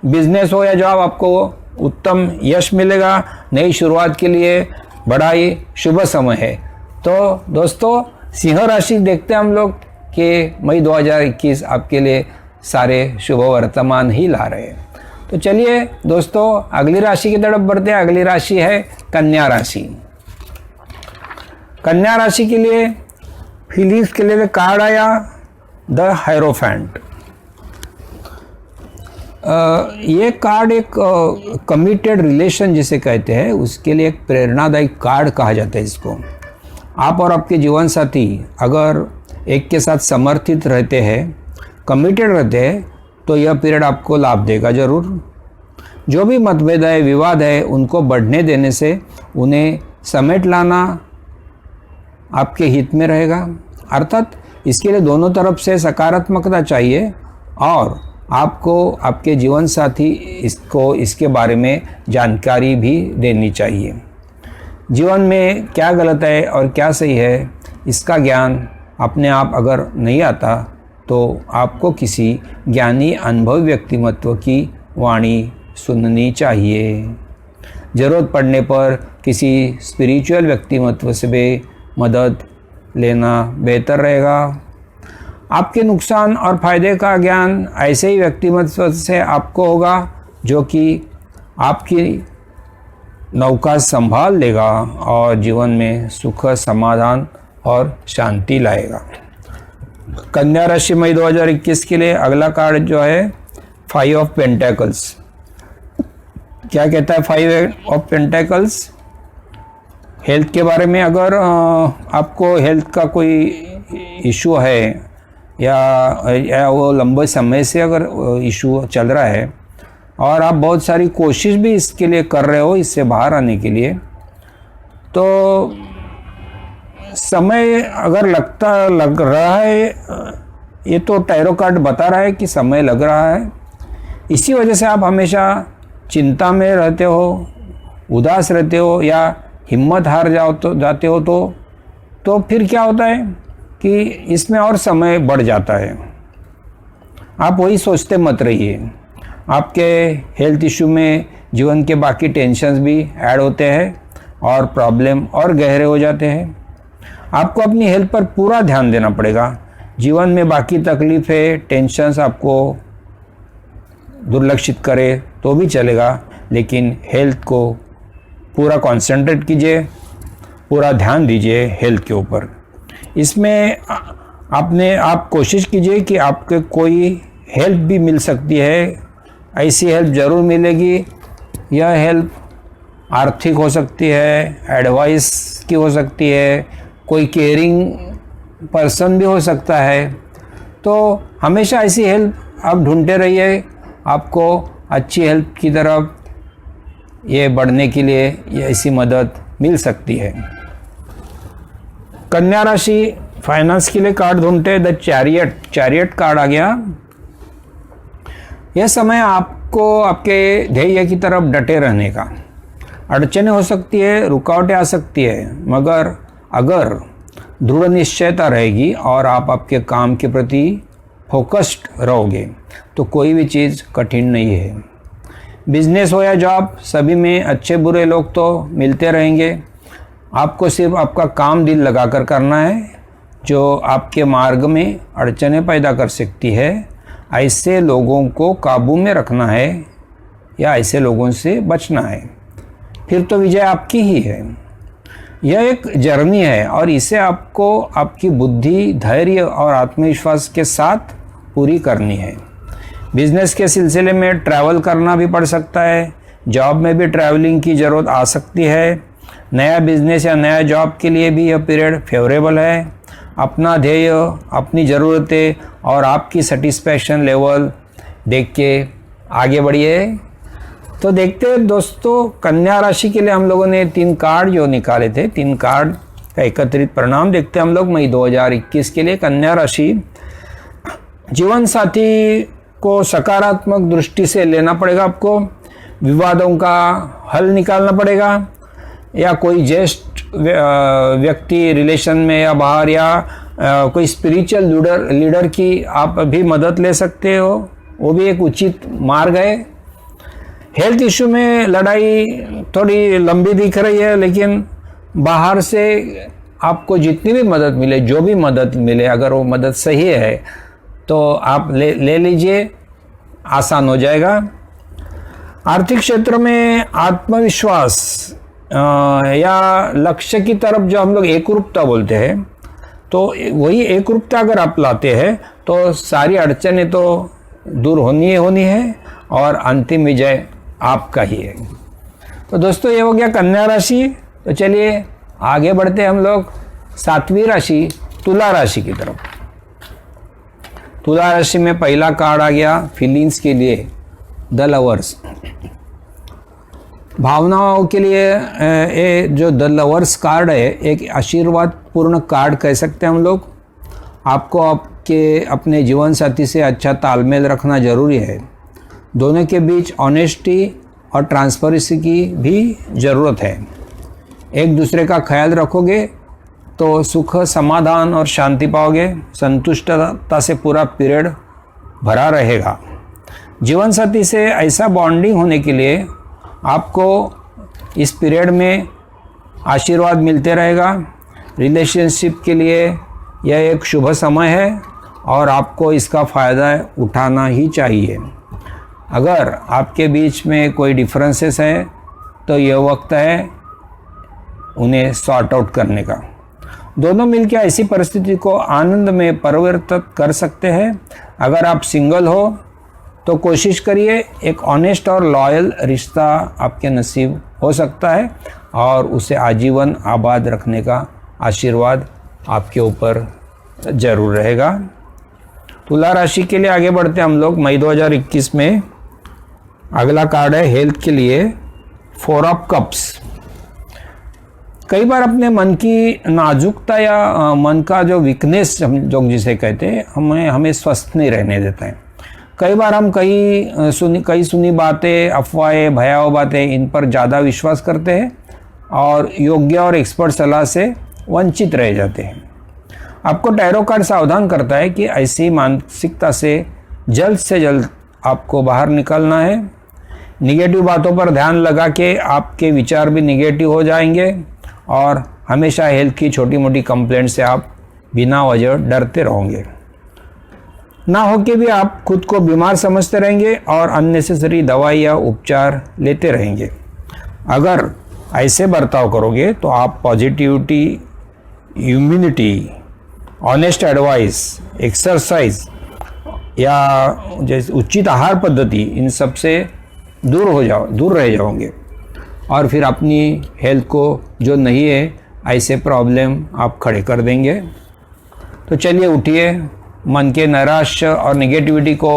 बिजनेस हो या जॉब, आपको उत्तम यश मिलेगा। नई शुरुआत के लिए बड़ा ही शुभ समय है। तो दोस्तों सिंह राशि देखते हैं हम लोग कि मई 2021 आपके लिए सारे शुभ वर्तमान ही ला रहे हैं। तो चलिए दोस्तों अगली राशि की तरफ बढ़ते हैं। अगली राशि है कन्या राशि। कन्या राशि के लिए फीलिंग्स के लिए कार्ड आया द हायरोफेंट। ये कार्ड एक कमिटेड रिलेशन जिसे कहते हैं उसके लिए एक प्रेरणादायी कार्ड कहा जाता है इसको। आप और आपके जीवन साथी अगर एक के साथ समर्थित रहते हैं, कमिटेड रहते हैं, तो यह पीरियड आपको लाभ देगा ज़रूर। जो भी मतभेद है, विवाद है, उनको बढ़ने देने से उन्हें समेट लाना आपके हित में रहेगा। अर्थात इसके लिए दोनों तरफ से सकारात्मकता चाहिए और आपको आपके जीवन साथी इसके बारे में जानकारी भी देनी चाहिए। जीवन में क्या गलत है और क्या सही है, इसका ज्ञान अपने आप अगर नहीं आता तो आपको किसी ज्ञानी अनुभवी व्यक्तिमत्व की वाणी सुननी चाहिए। ज़रूरत पड़ने पर किसी स्पिरिचुअल व्यक्तिमत्व से भी मदद लेना बेहतर रहेगा। आपके नुकसान और फायदे का ज्ञान ऐसे ही व्यक्तिमत्व से आपको होगा जो कि आपकी नौका संभाल लेगा और जीवन में सुख, समाधान और शांति लाएगा। कन्या राशि मई 2021 के लिए अगला कार्ड जो है 5 ऑफ पेंटेकल्स। क्या कहता है 5 ऑफ पेंटेकल्स? हेल्थ के बारे में, अगर आपको हेल्थ का कोई इशू है या वो लंबे समय से अगर इशू चल रहा है और आप बहुत सारी कोशिश भी इसके लिए कर रहे हो इससे बाहर आने के लिए, तो समय अगर लग रहा है, ये तो टैरो कार्ड बता रहा है कि समय लग रहा है। इसी वजह से आप हमेशा चिंता में रहते हो, उदास रहते हो या हिम्मत हार जाते हो तो फिर क्या होता है कि इसमें और समय बढ़ जाता है। आप वही सोचते मत रहिए। आपके हेल्थ इशू में जीवन के बाकी टेंशन्स भी ऐड होते हैं और प्रॉब्लम और गहरे हो जाते हैं। आपको अपनी हेल्थ पर पूरा ध्यान देना पड़ेगा। जीवन में बाकी तकलीफ़ें, टेंशन्स आपको दुर्लक्षित करे तो भी चलेगा, लेकिन हेल्थ को पूरा कंसंट्रेट कीजिए, पूरा ध्यान दीजिए हेल्थ के ऊपर। इसमें आप कोशिश कीजिए कि आपके कोई हेल्प भी मिल सकती है, ऐसी हेल्प ज़रूर मिलेगी। यह हेल्प आर्थिक हो सकती है, एडवाइस की हो सकती है, कोई केयरिंग पर्सन भी हो सकता है। तो हमेशा ऐसी हेल्प आप ढूंढते रहिए। आपको अच्छी हेल्प की तरफ ये बढ़ने के लिए ये ऐसी मदद मिल सकती है। कन्या राशि फाइनेंस के लिए कार्ड ढूंढते द चैरियट कार्ड आ गया। यह समय आपको आपके ध्येय की तरफ डटे रहने का। अड़चनें हो सकती है, रुकावटें आ सकती है, मगर अगर दृढ़ निश्चयता रहेगी और आप आपके काम के प्रति फोकस्ड रहोगे तो कोई भी चीज़ कठिन नहीं है। बिजनेस हो या जॉब, सभी में अच्छे बुरे लोग तो मिलते रहेंगे। आपको सिर्फ आपका काम दिल लगाकर करना है। जो आपके मार्ग में अड़चनें पैदा कर सकती है, ऐसे लोगों को काबू में रखना है या ऐसे लोगों से बचना है, फिर तो विजय आपकी ही है। यह एक जर्नी है और इसे आपको आपकी बुद्धि, धैर्य और आत्मविश्वास के साथ पूरी करनी है। बिजनेस के सिलसिले में ट्रैवल करना भी पड़ सकता है, जॉब में भी ट्रैवलिंग की ज़रूरत आ सकती है। नया बिजनेस या नया जॉब के लिए भी यह पीरियड फेवरेबल है। अपना ध्येय, अपनी ज़रूरतें और आपकी सेटिस्फैक्शन लेवल देख के आगे बढ़िए। तो देखते हैं दोस्तों, कन्या राशि के लिए हम लोगों ने 3 कार्ड जो निकाले थे, 3 कार्ड का एकत्रित परिणाम देखते हैं हम लोग मई 2021 के लिए। कन्या राशि, जीवन साथी को सकारात्मक दृष्टि से लेना पड़ेगा आपको। विवादों का हल निकालना पड़ेगा, या कोई ज्येष्ठ व्यक्ति रिलेशन में या बाहर, या कोई स्पिरिचुअल लीडर की आप भी मदद ले सकते हो, वो भी एक उचित मार्ग है। हेल्थ इशू में लड़ाई थोड़ी लंबी दिख रही है, लेकिन बाहर से आपको जितनी भी मदद मिले, जो भी मदद मिले, अगर वो मदद सही है तो आप ले लीजिए, आसान हो जाएगा। आर्थिक क्षेत्र में आत्मविश्वास या लक्ष्य की तरफ जो हम लोग एकरूपता बोलते हैं, तो वही एकरूपता अगर आप लाते हैं तो सारी अड़चनें तो दूर होनी है और अंतिम विजय आपका ही है। तो दोस्तों, ये हो गया कन्या राशि। तो चलिए आगे बढ़ते हैं हम लोग 7वीं राशि तुला राशि की तरफ। तुला राशि में पहला कार्ड आ गया फीलिंग्स के लिए, द लवर्स। भावनाओं के लिए ये जो द लवर्स कार्ड है, एक आशीर्वाद पूर्ण कार्ड कह सकते हैं हम लोग। आपको आपके अपने जीवन साथी से अच्छा तालमेल रखना जरूरी है। दोनों के बीच ऑनेस्टी और ट्रांसपेरेंसी की भी ज़रूरत है। एक दूसरे का ख्याल रखोगे तो सुख, समाधान और शांति पाओगे। संतुष्टता से पूरा पीरियड भरा रहेगा। जीवन साथी से ऐसा बॉन्डिंग होने के लिए आपको इस पीरियड में आशीर्वाद मिलते रहेगा। रिलेशनशिप के लिए यह एक शुभ समय है और आपको इसका फ़ायदा उठाना ही चाहिए। अगर आपके बीच में कोई डिफरेंसेस है तो यह वक्त है उन्हें सॉर्ट आउट करने का। दोनों मिलकर ऐसी परिस्थिति को आनंद में परिवर्तित कर सकते हैं। अगर आप सिंगल हो तो कोशिश करिए, एक ऑनेस्ट और लॉयल रिश्ता आपके नसीब हो सकता है और उसे आजीवन आबाद रखने का आशीर्वाद आपके ऊपर जरूर रहेगा। तुला राशि के लिए आगे बढ़ते हम लोग मई 2021 में। अगला कार्ड है हेल्थ के लिए 4 ऑफ कप्स। कई बार अपने मन की नाजुकता या मन का जो वीकनेस हम जो जिसे कहते हैं, हमें स्वस्थ नहीं रहने देता है। कई बार हम कई सुनी बातें, अफवाहें, भयावह बातें, इन पर ज़्यादा विश्वास करते हैं और योग्य और एक्सपर्ट सलाह से वंचित रह जाते हैं। आपको टैरो कार्ड सावधान करता है कि ऐसी मानसिकता से जल्द आपको बाहर निकलना है। निगेटिव बातों पर ध्यान लगा के आपके विचार भी निगेटिव हो जाएंगे और हमेशा हेल्थ की छोटी मोटी कंप्लेंट से आप बिना वजह डरते रहोगे। ना हो कि भी आप खुद को बीमार समझते रहेंगे और अननेसेसरी दवाई या उपचार लेते रहेंगे। अगर ऐसे बर्ताव करोगे तो आप positivity, immunity, honest advice, exercise या जैसे उचित आहार पद्धति, इन सब से दूर रह जाओगे और फिर अपनी हेल्थ को जो नहीं है ऐसे प्रॉब्लम आप खड़े कर देंगे। तो चलिए उठिए, मन के नैराश्य और नेगेटिविटी को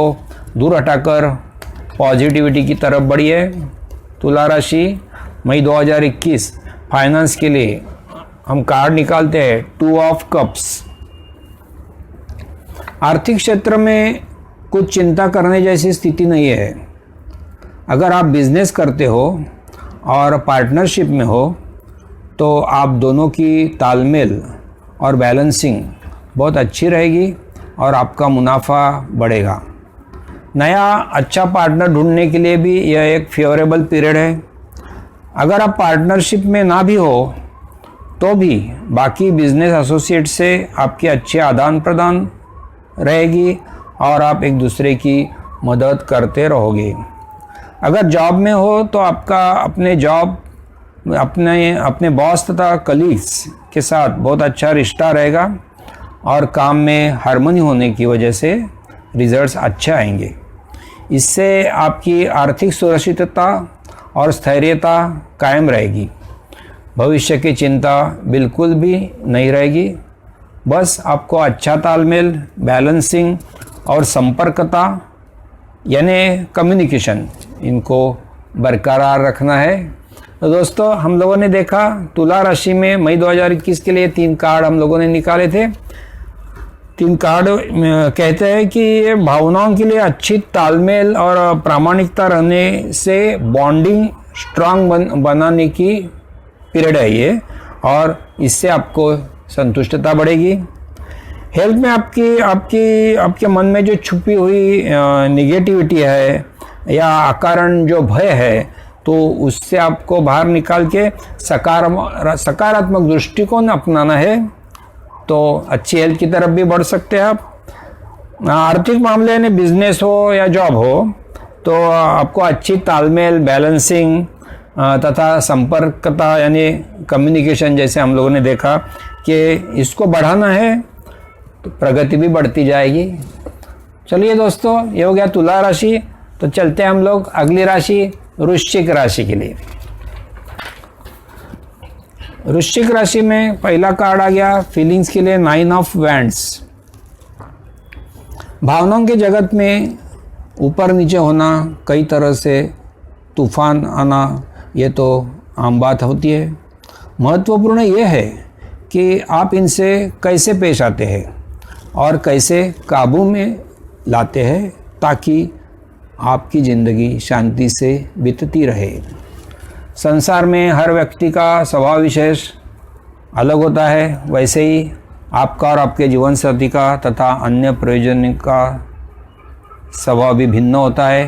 दूर हटाकर पॉजिटिविटी की तरफ बढ़िए। तुला राशि मई 2021 फाइनेंस के लिए हम कार्ड निकालते हैं 2 ऑफ कप्स। आर्थिक क्षेत्र में कुछ चिंता करने जैसी स्थिति नहीं है। अगर आप बिजनेस करते हो और पार्टनरशिप में हो तो आप दोनों की तालमेल और बैलेंसिंग बहुत अच्छी रहेगी। और आपका मुनाफा बढ़ेगा। नया अच्छा पार्टनर ढूंढने के लिए भी यह एक फेवरेबल पीरियड है। अगर आप पार्टनरशिप में ना भी हो तो भी बाकी बिजनेस एसोसिएट से आपकी अच्छी आदान प्रदान रहेगी और आप एक दूसरे की मदद करते रहोगे। अगर जॉब में हो तो आपका अपने बॉस तथा कलीग्स के साथ बहुत अच्छा रिश्ता रहेगा और काम में हार्मनी होने की वजह से रिजल्ट्स अच्छे आएंगे। इससे आपकी आर्थिक सुरक्षितता और स्थैर्यता कायम रहेगी। भविष्य की चिंता बिल्कुल भी नहीं रहेगी। बस आपको अच्छा तालमेल, बैलेंसिंग और संपर्कता यानी कम्युनिकेशन, इनको बरकरार रखना है। तो दोस्तों, हम लोगों ने देखा तुला राशि में मई 2021 के लिए 3 कार्ड हम लोगों ने निकाले थे। 3 कार्ड कहते हैं कि ये भावनाओं के लिए अच्छी तालमेल और प्रामाणिकता रहने से बॉन्डिंग स्ट्रांग बनाने की पीरियड है ये, और इससे आपको संतुष्टता बढ़ेगी। हेल्थ में आपके मन में जो छुपी हुई निगेटिविटी है या अकारण जो भय है, तो उससे आपको बाहर निकाल के सकारात्मक दृष्टिकोण अपनाना है, तो अच्छी हेल्थ की तरफ भी बढ़ सकते हैं आप। आर्थिक मामले में बिजनेस हो या जॉब हो तो आपको अच्छी तालमेल, बैलेंसिंग तथा संपर्कता यानी कम्युनिकेशन, जैसे हम लोगों ने देखा कि इसको बढ़ाना है तो प्रगति भी बढ़ती जाएगी। चलिए दोस्तों, ये हो गया तुला राशि। तो चलते हैं हम लोग अगली राशि वृश्चिक राशि के लिए। वृश्चिक राशि में पहला कार्ड आ गया फीलिंग्स के लिए 9 ऑफ वैंड्स। भावनाओं के जगत में ऊपर नीचे होना, कई तरह से तूफान आना, ये तो आम बात होती है। महत्वपूर्ण ये है कि आप इनसे कैसे पेश आते हैं और कैसे काबू में लाते हैं, ताकि आपकी ज़िंदगी शांति से बीतती रहे। संसार में हर व्यक्ति का स्वभाव विशेष अलग होता है, वैसे ही आपका और आपके जीवन साथी का तथा अन्य प्रयोजन का स्वभाव भी भिन्न होता है।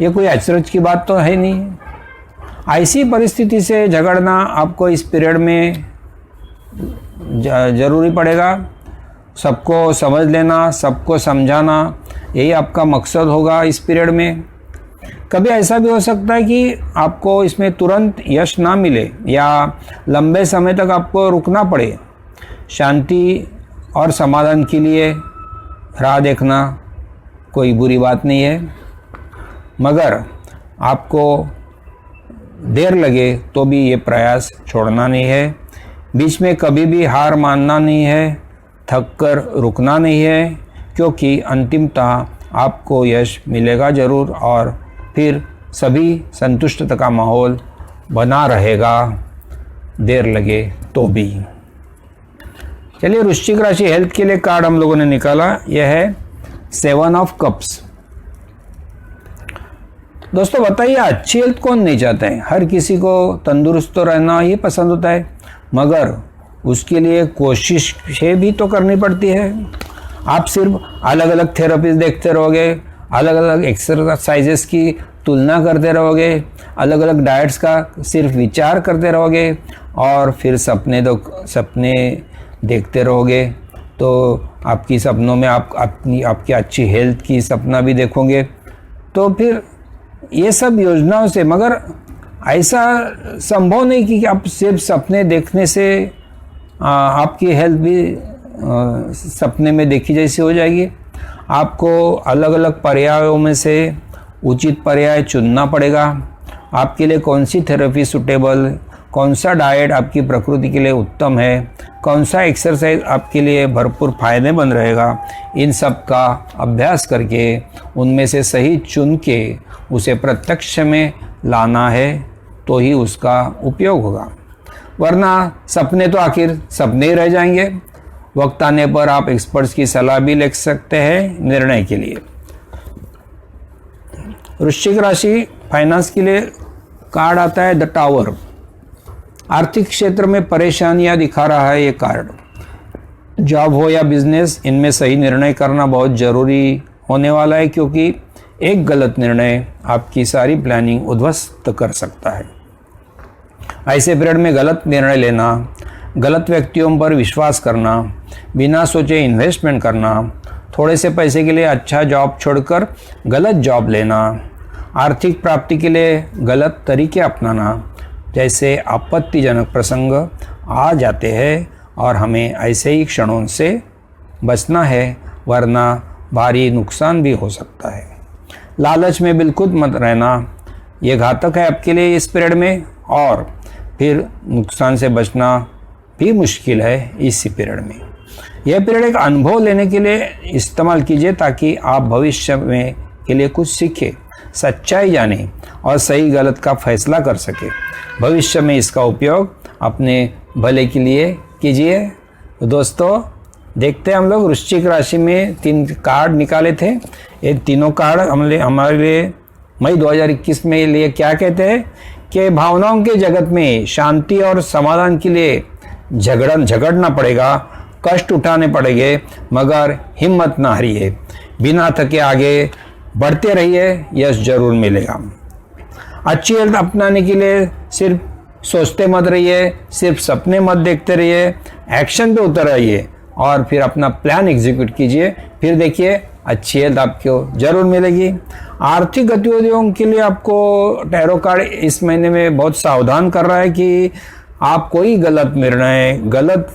ये कोई आश्चर्य की बात तो है नहीं। ऐसी परिस्थिति से झगड़ना आपको इस पीरियड में ज़रूरी पड़ेगा। सबको समझ लेना, सबको समझाना, यही आपका मकसद होगा इस पीरियड में। कभी ऐसा भी हो सकता है कि आपको इसमें तुरंत यश ना मिले या लंबे समय तक आपको रुकना पड़े। शांति और समाधान के लिए राह देखना कोई बुरी बात नहीं है, मगर आपको देर लगे तो भी ये प्रयास छोड़ना नहीं है। बीच में कभी भी हार मानना नहीं है, थक कर रुकना नहीं है, क्योंकि अंतिमतः आपको यश मिलेगा ज़रूर और फिर सभी संतुष्टता का माहौल बना रहेगा, देर लगे तो भी। चलिए, वृश्चिक राशि हेल्थ के लिए कार्ड हम लोगों ने निकाला, यह है 7 ऑफ कप्स। दोस्तों बताइए, अच्छी हेल्थ कौन नहीं चाहता है? हर किसी को तंदुरुस्त तो रहना ही पसंद होता है, मगर उसके लिए कोशिशें भी तो करनी पड़ती है। आप सिर्फ अलग अलग थेरेपीज देखते रहोगे, अलग अलग एक्सरसाइजेस की तुलना करते रहोगे, अलग अलग डाइट्स का सिर्फ विचार करते रहोगे और फिर सपने देखते रहोगे, तो आपकी सपनों में आपकी अच्छी हेल्थ की सपना भी देखोगे। तो फिर ये सब योजनाओं से, मगर ऐसा संभव नहीं कि आप सिर्फ सपने देखने से आपकी हेल्थ भी सपने में देखी जैसी हो जाएगी। आपको अलग अलग पर्यायों में से उचित पर्याय चुनना पड़ेगा। आपके लिए कौन सी थेरेपी सूटेबल, कौन सा डाइट आपकी प्रकृति के लिए उत्तम है, कौन सा एक्सरसाइज आपके लिए भरपूर फायदेमंद रहेगा, इन सब का अभ्यास करके उनमें से सही चुन के उसे प्रत्यक्ष में लाना है, तो ही उसका उपयोग होगा। वरना सपने तो आखिर सपने ही रह जाएंगे। वक्त आने पर आप एक्सपर्ट्स की सलाह भी ले सकते हैं निर्णय के लिए। वृश्चिक राशि फाइनेंस के लिए कार्ड आता है द टावर। आर्थिक क्षेत्र में परेशानियां दिखा रहा है ये कार्ड। जॉब हो या बिजनेस, इनमें सही निर्णय करना बहुत ज़रूरी होने वाला है, क्योंकि एक गलत निर्णय आपकी सारी प्लानिंग उद्ध्वस्त कर सकता है। ऐसे पीरियड में गलत निर्णय लेना, गलत व्यक्तियों पर विश्वास करना, बिना सोचे इन्वेस्टमेंट करना, थोड़े से पैसे के लिए अच्छा जॉब छोड़कर गलत जॉब लेना, आर्थिक प्राप्ति के लिए गलत तरीके अपनाना जैसे आपत्तिजनक प्रसंग आ जाते हैं और हमें ऐसे ही क्षणों से बचना है, वरना भारी नुकसान भी हो सकता है। लालच में बिल्कुल मत रहना, ये घातक है आपके लिए इस पीरियड में, और फिर नुकसान से बचना भी मुश्किल है इसी पीरियड में। यह पीरियड एक अनुभव लेने के लिए इस्तेमाल कीजिए, ताकि आप भविष्य में के लिए कुछ सीखें, सच्चाई जाने और सही गलत का फैसला कर सके। भविष्य में इसका उपयोग अपने भले के लिए कीजिए। तो दोस्तों, देखते हैं हम लोग वृश्चिक राशि में 3 कार्ड निकाले थे। ये तीनों कार्ड हमारे लिए मई 2021 में लिए क्या कहते हैं कि भावनाओं के जगत में शांति और समाधान के लिए झगड़ना पड़ेगा, कष्ट उठाने पड़ेंगे, मगर हिम्मत ना हारिए, बिना थके आगे बढ़ते रहिए, यश जरूर मिलेगा। अच्छी हेल्थ अपनाने के लिए सिर्फ सोचते मत रहिए, सिर्फ सपने मत देखते रहिए, एक्शन पे उतर आइए और फिर अपना प्लान एग्जीक्यूट कीजिए, फिर देखिए अच्छी हेल्थ आपको जरूर मिलेगी। आर्थिक गतिविधियों के लिए आपको टैरो कार्ड इस महीने में बहुत सावधान कर रहा है कि आप कोई गलत निर्णय, गलत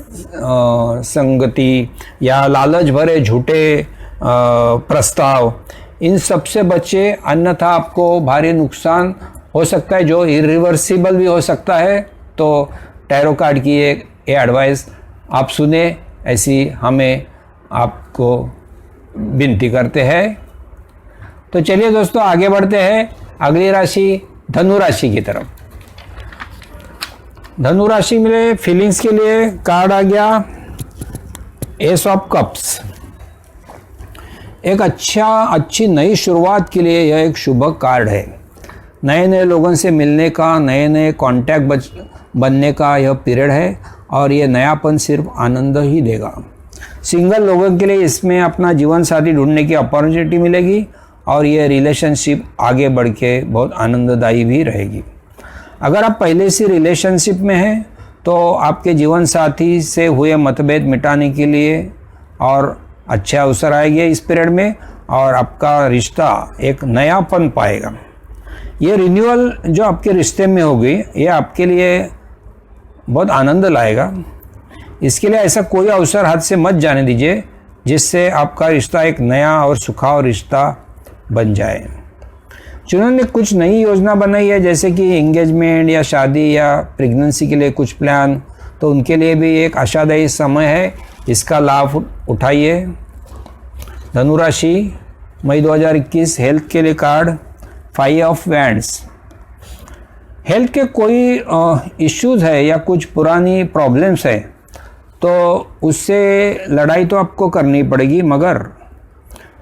संगति या लालच भरे झूठे प्रस्ताव, इन सब से बचे, अन्यथा आपको भारी नुकसान हो सकता है जो इरिवर्सिबल भी हो सकता है। तो टैरो कार्ड की ये एडवाइस आप सुने, ऐसी हमें आपको विनती करते हैं। तो चलिए दोस्तों, आगे बढ़ते हैं अगली राशि धनु राशि की तरफ। धनु राशि में फीलिंग्स के लिए कार्ड आ गया एस ऑफ कप्स। एक अच्छी नई शुरुआत के लिए यह एक शुभ कार्ड है। नए नए लोगों से मिलने का, नए नए कॉन्टैक्ट बनने का यह पीरियड है, और ये नयापन सिर्फ आनंद ही देगा। सिंगल लोगों के लिए इसमें अपना जीवन साथी ढूंढने की अपॉर्चुनिटी मिलेगी, और ये रिलेशनशिप आगे बढ़ के बहुत आनंददायी भी रहेगी। अगर आप पहले से रिलेशनशिप में हैं तो आपके जीवन साथी से हुए मतभेद मिटाने के लिए और अच्छे अवसर आएंगे इस पीरियड में, और आपका रिश्ता एक नयापन पाएगा। ये रिन्यूअल जो आपके रिश्ते में होगी, ये आपके लिए बहुत आनंद लाएगा। इसके लिए ऐसा कोई अवसर हाथ से मत जाने दीजिए जिससे आपका रिश्ता एक नया और सुखाव रिश्ता बन जाए। जिन्होंने कुछ नई योजना बनाई है, जैसे कि एंगेजमेंट या शादी या प्रेगनेंसी के लिए कुछ प्लान, तो उनके लिए भी एक आशादायी समय है, इसका लाभ उठाइए। धनुराशि मई 2021 हेल्थ के लिए कार्ड 5 ऑफ वैंड्स। हेल्थ के कोई इश्यूज़ है या कुछ पुरानी प्रॉब्लम्स है तो उससे लड़ाई तो आपको करनी पड़ेगी, मगर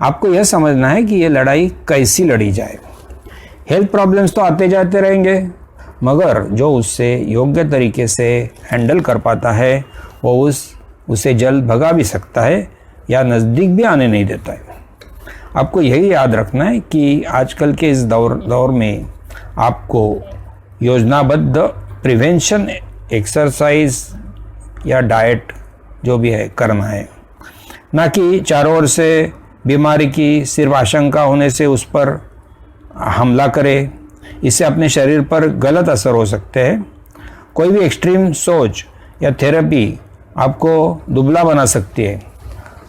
आपको यह समझना है कि ये लड़ाई कैसी लड़ी जाए। हेल्थ प्रॉब्लम्स तो आते जाते रहेंगे, मगर जो उससे योग्य तरीके से हैंडल कर पाता है वो उसे जल्द भगा भी सकता है या नज़दीक भी आने नहीं देता है। आपको यही याद रखना है कि आजकल के इस दौर में आपको योजनाबद्ध प्रिवेंशन एक्सरसाइज या डाइट जो भी है करना है, ना कि चारों ओर से बीमारी की सिर्फ आशंका होने से उस पर हमला करे। इससे अपने शरीर पर गलत असर हो सकते हैं। कोई भी एक्सट्रीम सोच या थेरेपी आपको दुबला बना सकती है।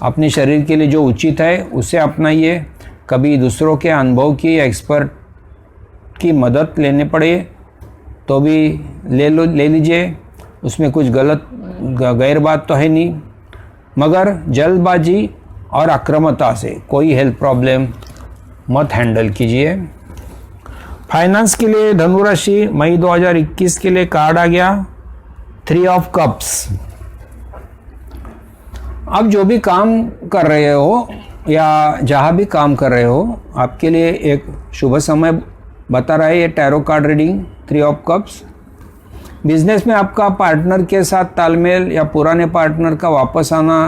अपने शरीर के लिए जो उचित है उसे अपनाइए। कभी दूसरों के अनुभव की या एक्सपर्ट की मदद लेने पड़े तो भी ले लीजिए, उसमें कुछ गैर बात तो है नहीं, मगर जल्दबाजी और आक्रामकता से कोई हेल्थ प्रॉब्लम मत हैंडल कीजिए। फाइनेंस के लिए धनुराशि मई 2021 के लिए कार्ड आ गया 3 ऑफ कप्स। आप जो भी काम कर रहे हो या जहाँ भी काम कर रहे हो, आपके लिए एक शुभ समय बता रहा है ये tarot card reading 3 of cups. Business में आपका पार्टनर के साथ तालमेल या पुराने पार्टनर का वापस आना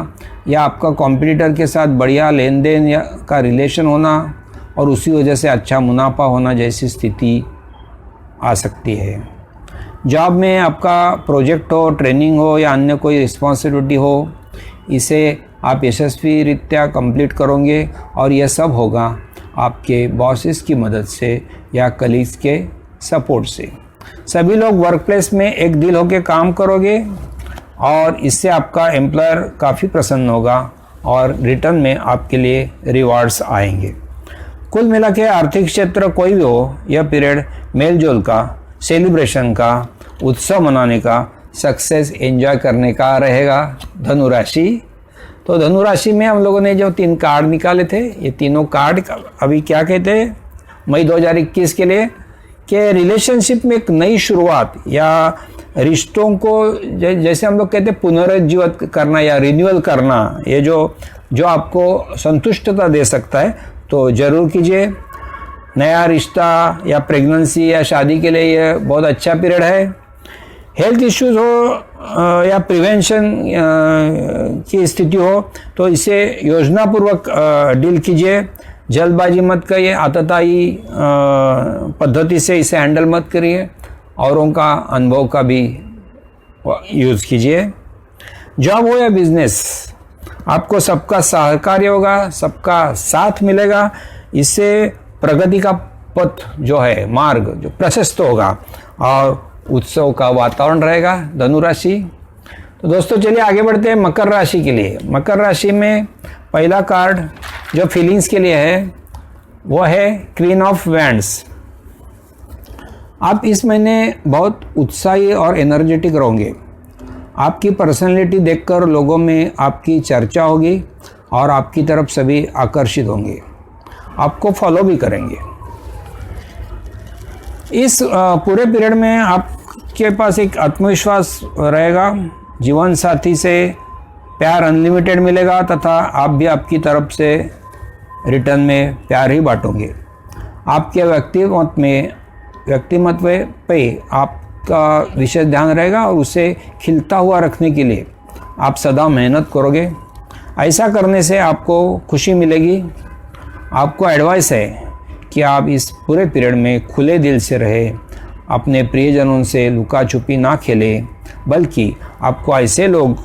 या आपका कॉम्पिटिटर के साथ बढ़िया लेन देन या का रिलेशन होना और उसी वजह से अच्छा मुनाफा होना जैसी स्थिति आ सकती है। जॉब में आपका प्रोजेक्ट हो, ट्रेनिंग हो या अन्य कोई रिस्पॉन्सिबिलिटी हो, इसे आप यशस्वी रीत्या कंप्लीट करोगे और यह सब होगा आपके बॉसेस की मदद से या कलीग्स के सपोर्ट से। सभी लोग वर्क प्लेस में एक दिल होकर काम करोगे और इससे आपका एम्प्लॉयर काफ़ी प्रसन्न होगा और रिटर्न में आपके लिए रिवार्ड्स आएंगे। कुल मिला के आर्थिक क्षेत्र कोई भी हो, यह पीरियड मेलजोल का, सेलिब्रेशन का, उत्सव मनाने का, सक्सेस एंजॉय करने का रहेगा। धनुराशि, तो धनुराशि में हम लोगों ने जो 3 कार्ड निकाले थे, ये तीनों कार्ड अभी क्या कहते हैं मई 2021 के लिए कि रिलेशनशिप में एक नई शुरुआत या रिश्तों को जैसे हम लोग कहते हैं पुनरुज्जीवित करना या रिन्यूअल करना, ये जो आपको संतुष्टता दे सकता है तो ज़रूर कीजिए। नया रिश्ता या प्रेगनेंसी या शादी के लिए ये बहुत अच्छा पीरियड है। हेल्थ इश्यूज हो या प्रिवेंशन की स्थिति हो तो इसे योजनापूर्वक डील कीजिए। जल्दबाजी मत करिए, आतताई पद्धति से इसे हैंडल मत करिए। औरों का अनुभव का भी यूज़ कीजिए। जॉब हो या बिजनेस, आपको सबका सहकार्य होगा, सबका साथ मिलेगा। इससे प्रगति का पथ जो है, मार्ग जो प्रशस्त होगा और उत्सव का वातावरण रहेगा। धनुराशि, तो दोस्तों चलिए आगे बढ़ते हैं मकर राशि के लिए। मकर राशि में पहला कार्ड जो फीलिंग्स के लिए है वो है क्वीन ऑफ वैंड्स। आप इस महीने बहुत उत्साही और एनर्जेटिक रहोगे। आपकी पर्सनैलिटी देखकर लोगों में आपकी चर्चा होगी और आपकी तरफ सभी आकर्षित होंगे, आपको फॉलो भी करेंगे। इस पूरे पीरियड में आपके पास एक आत्मविश्वास रहेगा। जीवन साथी से प्यार अनलिमिटेड मिलेगा तथा आप भी आपकी तरफ से रिटर्न में प्यार ही बांटोगे। आपके व्यक्तिमत्व पे आपका विशेष ध्यान रहेगा और उसे खिलता हुआ रखने के लिए आप सदा मेहनत करोगे। ऐसा करने से आपको खुशी मिलेगी। आपको एडवाइस है कि आप इस पूरे पीरियड में खुले दिल से रहे, अपने प्रियजनों से लुका छुपी ना खेले, बल्कि आपको ऐसे लोग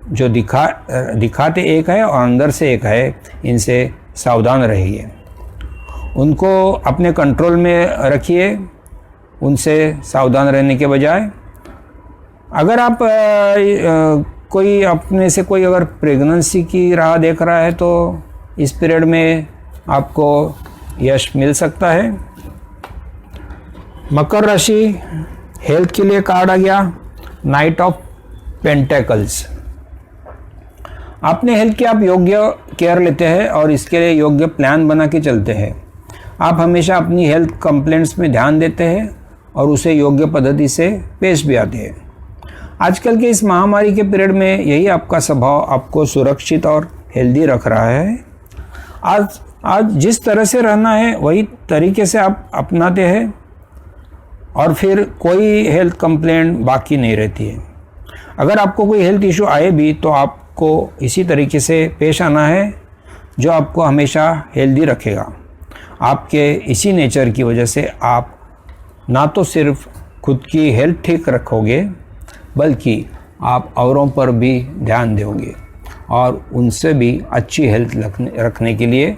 जो दिखाते एक है और अंदर से एक है, इनसे सावधान रहिए। उनको अपने कंट्रोल में रखिए, उनसे सावधान रहने के बजाय। अगर आप कोई अपने से कोई अगर प्रेगनेंसी की राह देख रहा है तो इस पीरियड में आपको यश मिल सकता है। मकर राशि, हेल्थ के लिए कार्ड आ गया नाइट ऑफ पेंटेकल्स। अपने हेल्थ की आप योग्य केयर लेते हैं और इसके लिए योग्य प्लान बना के चलते हैं। आप हमेशा अपनी हेल्थ कंप्लेंट्स में ध्यान देते हैं और उसे योग्य पद्धति से पेश भी आते हैं। आजकल के इस महामारी के पीरियड में यही आपका स्वभाव आपको सुरक्षित और हेल्दी रख रहा है। आज जिस तरह से रहना है वही तरीके से आप अपनाते हैं और फिर कोई हेल्थ कंप्लेंट बाकी नहीं रहती है। अगर आपको कोई हेल्थ इशू आए भी तो आपको इसी तरीके से पेश आना है जो आपको हमेशा हेल्दी रखेगा। आपके इसी नेचर की वजह से आप ना तो सिर्फ खुद की हेल्थ ठीक रखोगे बल्कि आप औरों पर भी ध्यान दोगे और उनसे भी अच्छी हेल्थ रखने के लिए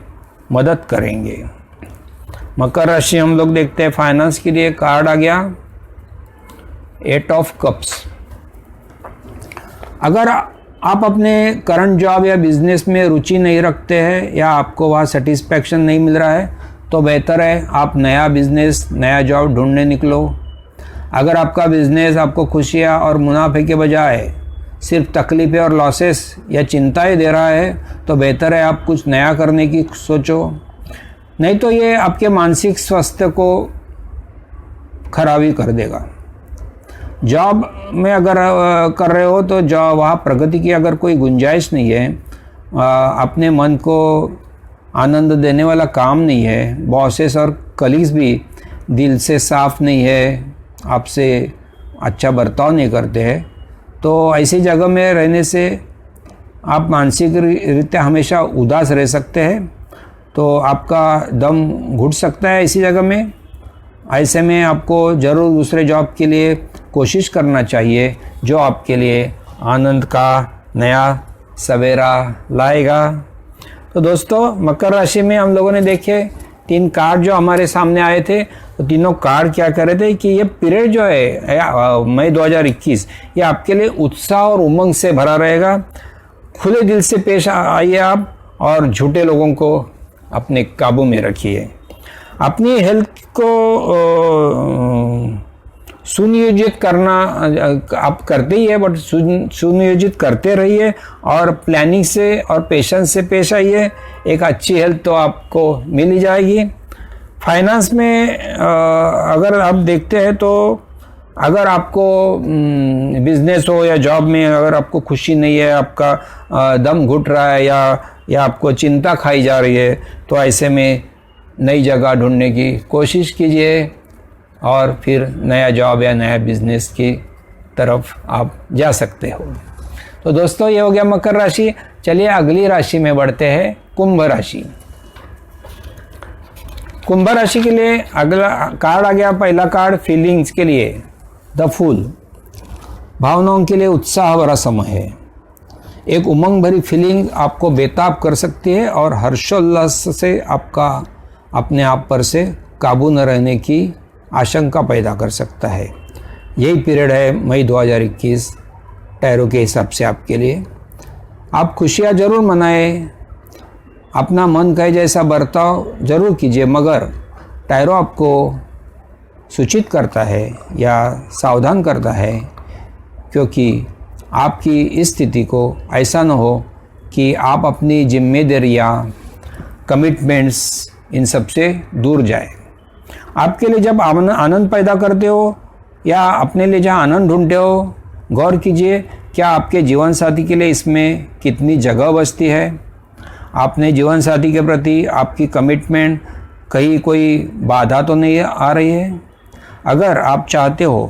मदद करेंगे। मकर राशि हम लोग देखते हैं फाइनेंस के लिए कार्ड आ गया 8 ऑफ कप्स। अगर आप अपने करंट जॉब या बिजनेस में रुचि नहीं रखते हैं या आपको वहाँ सेटिस्फैक्शन नहीं मिल रहा है तो बेहतर है आप नया बिजनेस, नया जॉब ढूंढने निकलो। अगर आपका बिजनेस आपको खुशियाँ और मुनाफे के बजाय सिर्फ तकलीफ़ें और लॉसेस या चिंताएं दे रहा है तो बेहतर है आप कुछ नया करने की सोचो, नहीं तो ये आपके मानसिक स्वास्थ्य को खराबी कर देगा। जॉब में अगर कर रहे हो तो जॉब वहाँ प्रगति की अगर कोई गुंजाइश नहीं है, अपने मन को आनंद देने वाला काम नहीं है, बॉसेस और कलीग्स भी दिल से साफ नहीं है, आपसे अच्छा बर्ताव नहीं करते हैं तो ऐसी जगह में रहने से आप मानसिक रीत्या हमेशा उदास रह सकते हैं, तो आपका दम घुट सकता है इसी जगह में। ऐसे में आपको ज़रूर दूसरे जॉब के लिए कोशिश करना चाहिए जो आपके लिए आनंद का नया सवेरा लाएगा। तो दोस्तों, मकर राशि में हम लोगों ने देखे 3 कार्ड जो हमारे सामने आए थे, तो तीनों कार्ड क्या कर रहे थे कि ये पीरियड जो है मई 2021 ये आपके लिए उत्साह और उमंग से भरा रहेगा। खुले दिल से पेश आइए आप और झूठे लोगों को अपने काबू में रखिए। अपनी हेल्थ को सुनियोजित करना आप करते ही है, बट सुनियोजित करते रहिए और प्लानिंग से और पेशेंस से पेश आइए। एक अच्छी हेल्थ तो आपको मिल ही जाएगी। फाइनेंस में अगर आप देखते हैं तो अगर आपको बिजनेस हो या जॉब में अगर आपको खुशी नहीं है, आपका दम घुट रहा है या आपको चिंता खाई जा रही है, तो ऐसे में नई जगह ढूंढने की कोशिश कीजिए और फिर नया जॉब या नया बिजनेस की तरफ आप जा सकते हो। तो दोस्तों, ये हो गया मकर राशि। चलिए अगली राशि में बढ़ते हैं, कुंभ राशि। कुंभ राशि के लिए अगला कार्ड आ गया, पहला कार्ड फीलिंग्स के लिए द फूल। भावनाओं के लिए उत्साह भरा समय है। एक उमंग भरी फीलिंग आपको बेताब कर सकती है और हर्षोल्लास से आपका अपने आप पर से काबू न रहने की आशंका पैदा कर सकता है। यही पीरियड है मई 2021 टैरो के हिसाब से आपके लिए। आप खुशियाँ ज़रूर मनाएं, अपना मन कहे जैसा बर्ताव ज़रूर कीजिए, मगर टैरो आपको सूचित करता है या सावधान करता है क्योंकि आपकी इस स्थिति को ऐसा न हो कि आप अपनी जिम्मेदारियाँ, कमिटमेंट्स इन सब से दूर जाए। आपके लिए जब आनंद पैदा करते हो या अपने लिए जहाँ आनंद ढूंढते हो, गौर कीजिए क्या आपके जीवन साथी के लिए इसमें कितनी जगह बचती है। अपने जीवन साथी के प्रति आपकी कमिटमेंट कहीं कोई बाधा तो नहीं आ रही है। अगर आप चाहते हो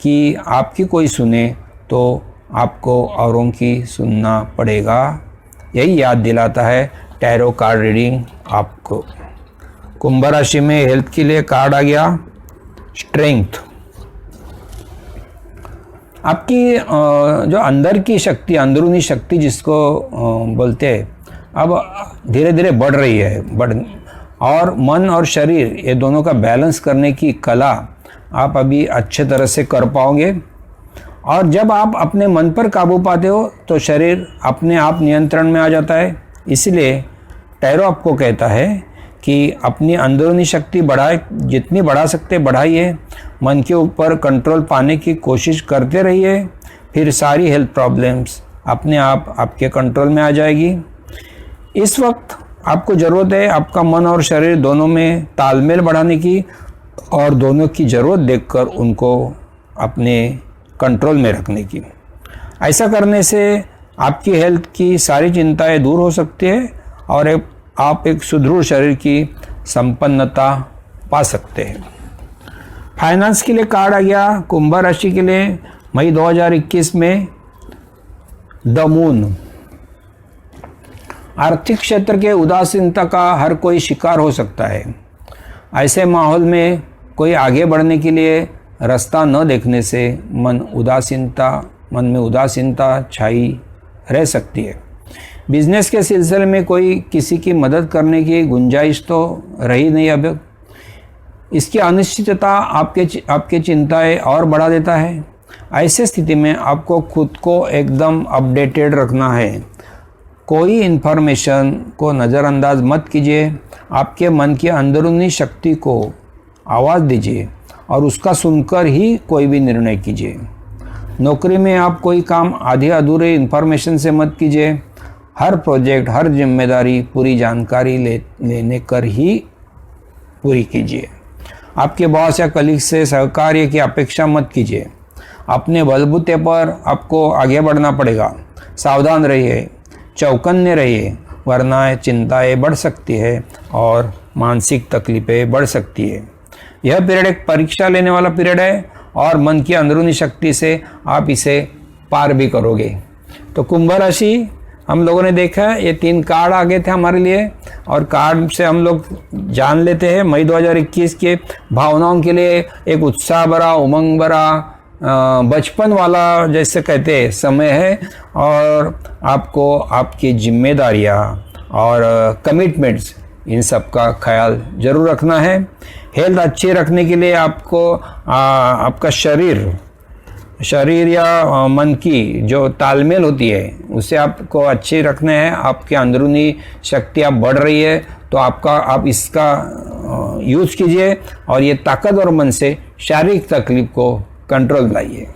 कि आपकी कोई सुने तो आपको औरों की सुनना पड़ेगा। यही याद दिलाता है टैरो कार्ड रीडिंग आपको। कुंभ राशि में हेल्थ के लिए कार्ड आ गया स्ट्रेंथ। आपकी जो अंदर की शक्ति, अंदरूनी शक्ति जिसको बोलते हैं, अब धीरे धीरे बढ़ रही है। और मन और शरीर ये दोनों का बैलेंस करने की कला आप अभी अच्छे तरह से कर पाओगे। और जब आप अपने मन पर काबू पाते हो तो शरीर अपने आप नियंत्रण में आ जाता है। इसलिए टैरो आपको कहता है कि अपनी अंदरूनी शक्ति बढ़ाए, जितनी बढ़ा सकते बढ़ाइए। मन के ऊपर कंट्रोल पाने की कोशिश करते रहिए, फिर सारी हेल्थ प्रॉब्लम्स अपने आप आपके कंट्रोल में आ जाएगी। इस वक्त आपको ज़रूरत है आपका मन और शरीर दोनों में तालमेल बढ़ाने की और दोनों की ज़रूरत देखकर उनको अपने कंट्रोल में रखने की। ऐसा करने से आपकी हेल्थ की सारी चिंताएं दूर हो सकती है और आप एक सुदृढ़ शरीर की संपन्नता पा सकते हैं। फाइनेंस के लिए कार्ड आ गया कुंभ राशि के लिए मई 2021 में द मून। आर्थिक क्षेत्र के उदासीनता का हर कोई शिकार हो सकता है। ऐसे माहौल में कोई आगे बढ़ने के लिए रास्ता न देखने से मन में उदासीनता छाई रह सकती है। बिजनेस के सिलसिले में कोई किसी की मदद करने की गुंजाइश तो रही नहीं अब। इसकी अनिश्चितता आपके चिंताएं और बढ़ा देता है। ऐसे स्थिति में आपको खुद को एकदम अपडेटेड रखना है। कोई इन्फॉर्मेशन को नज़रअंदाज मत कीजिए। आपके मन की अंदरूनी शक्ति को आवाज़ दीजिए और उसका सुनकर ही कोई भी निर्णय कीजिए। नौकरी में आप कोई काम आधे अधूरे इन्फॉर्मेशन से मत कीजिए। हर प्रोजेक्ट, हर जिम्मेदारी पूरी जानकारी लेने कर ही पूरी कीजिए। आपके बॉस या कलीग से सहकार्य की अपेक्षा मत कीजिए। अपने बलबूते पर आपको आगे बढ़ना पड़ेगा। सावधान रहिए, चौकन्ने रहिए, वरना चिंताएं बढ़ सकती है और मानसिक तकलीफें बढ़ सकती है। यह पीरियड एक परीक्षा लेने वाला पीरियड है और मन की अंदरूनी शक्ति से आप इसे पार भी करोगे। तो कुंभ राशि हम लोगों ने देखा, ये 3 कार्ड आ गए थे हमारे लिए और कार्ड से हम लोग जान लेते हैं मई 2021 के भावनाओं के लिए एक उत्साह भरा, उमंग भरा, बचपन वाला जैसे कहते हैं समय है और आपको आपकी जिम्मेदारियां और कमिटमेंट्स इन सब का ख्याल जरूर रखना है। हेल्थ अच्छी रखने के लिए आपको आपका शरीर या मन की जो तालमेल होती है उसे आपको अच्छी रखने हैं। आपके अंदरूनी शक्ति आप बढ़ रही है तो आप इसका यूज़ कीजिए और ये ताकत और मन से शारीरिक तकलीफ को कंट्रोल लाइए।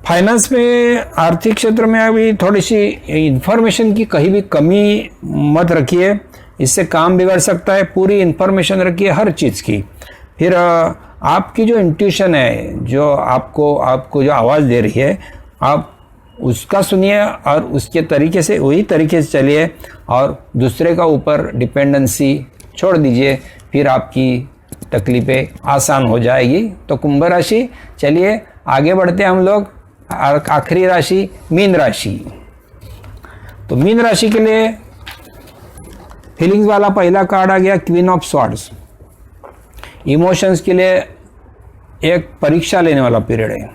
फाइनेंस में, आर्थिक क्षेत्र में अभी थोड़ी सी इंफॉर्मेशन की कहीं भी कमी मत रखिए, इससे काम बिगड़ सकता है। पूरी इंफॉर्मेशन रखिए हर चीज़ की। फिर आपकी जो इंट्यूशन है, जो आपको जो आवाज़ दे रही है, आप उसका सुनिए और उसके तरीके से वही तरीके से चलिए और दूसरे का ऊपर डिपेंडेंसी छोड़ दीजिए, फिर आपकी तकलीफ़ें आसान हो जाएगी। तो कुंभ राशि, चलिए आगे बढ़ते हैं हम लोग। आखिरी राशि मीन राशि। तो मीन राशि के लिए फीलिंग्स वाला पहला कार्ड आ गया, क्वीन ऑफ स्वॉर्ड्स। इमोशंस के लिए एक परीक्षा लेने वाला पीरियड है।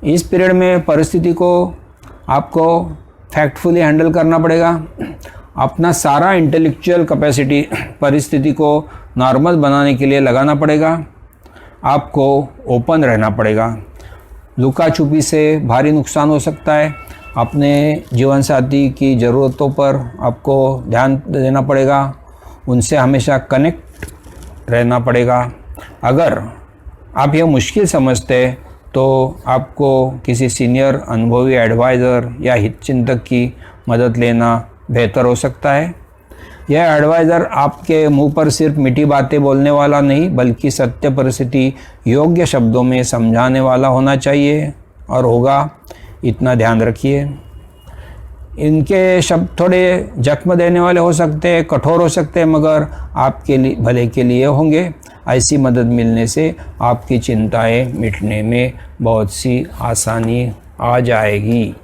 इस पीरियड में परिस्थिति को आपको फैक्टफुली हैंडल करना पड़ेगा। अपना सारा इंटेलेक्चुअल कैपेसिटी परिस्थिति को नॉर्मल बनाने के लिए लगाना पड़ेगा। आपको ओपन रहना पड़ेगा। लुका छुपी से भारी नुकसान हो सकता है। अपने जीवन साथी की ज़रूरतों पर आपको ध्यान देना पड़ेगा। उनसे हमेशा कनेक्ट रहना पड़ेगा। अगर आप यह मुश्किल समझते तो आपको किसी सीनियर अनुभवी एडवाइज़र या हितचिंतक की मदद लेना बेहतर हो सकता है। यह एडवाइज़र आपके मुंह पर सिर्फ मीठी बातें बोलने वाला नहीं, बल्कि सत्य परिस्थिति योग्य शब्दों में समझाने वाला होना चाहिए और होगा, इतना ध्यान रखिए। इनके शब्द थोड़े जख्म देने वाले हो सकते हैं, कठोर हो सकते हैं, मगर आपके लिए भले के लिए होंगे। ऐसी मदद मिलने से आपकी चिंताएं मिटने में बहुत सी आसानी आ जाएगी।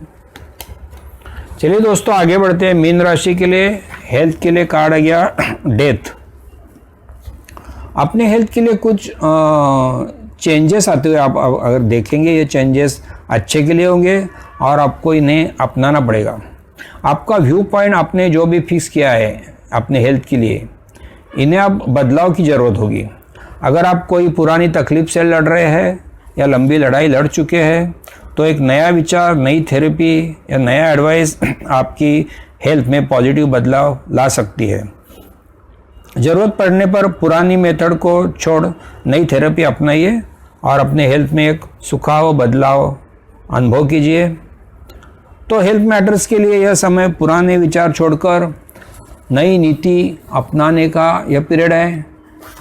चलिए दोस्तों आगे बढ़ते हैं। मीन राशि के लिए हेल्थ के लिए कार्ड आ गया डेथ। अपने हेल्थ के लिए कुछ चेंजेस आते हुए आप अगर देखेंगे, ये चेंजेस अच्छे के लिए होंगे और आपको इन्हें अपनाना पड़ेगा। आपका व्यू पॉइंट आपने जो भी फिक्स किया है अपने हेल्थ के लिए, इन्हें अब बदलाव की ज़रूरत होगी। अगर आप कोई पुरानी तकलीफ से लड़ रहे हैं या लंबी लड़ाई लड़ चुके हैं तो एक नया विचार, नई थेरेपी या नया एडवाइस आपकी हेल्थ में पॉजिटिव बदलाव ला सकती है। ज़रूरत पड़ने पर पुरानी मेथड को छोड़ नई थेरेपी अपनाइए और अपने हेल्थ में एक सुखाव बदलाव अनुभव कीजिए। तो हेल्थ मैटर्स के लिए यह समय पुराने विचार छोड़कर नई नीति अपनाने का यह पीरियड है।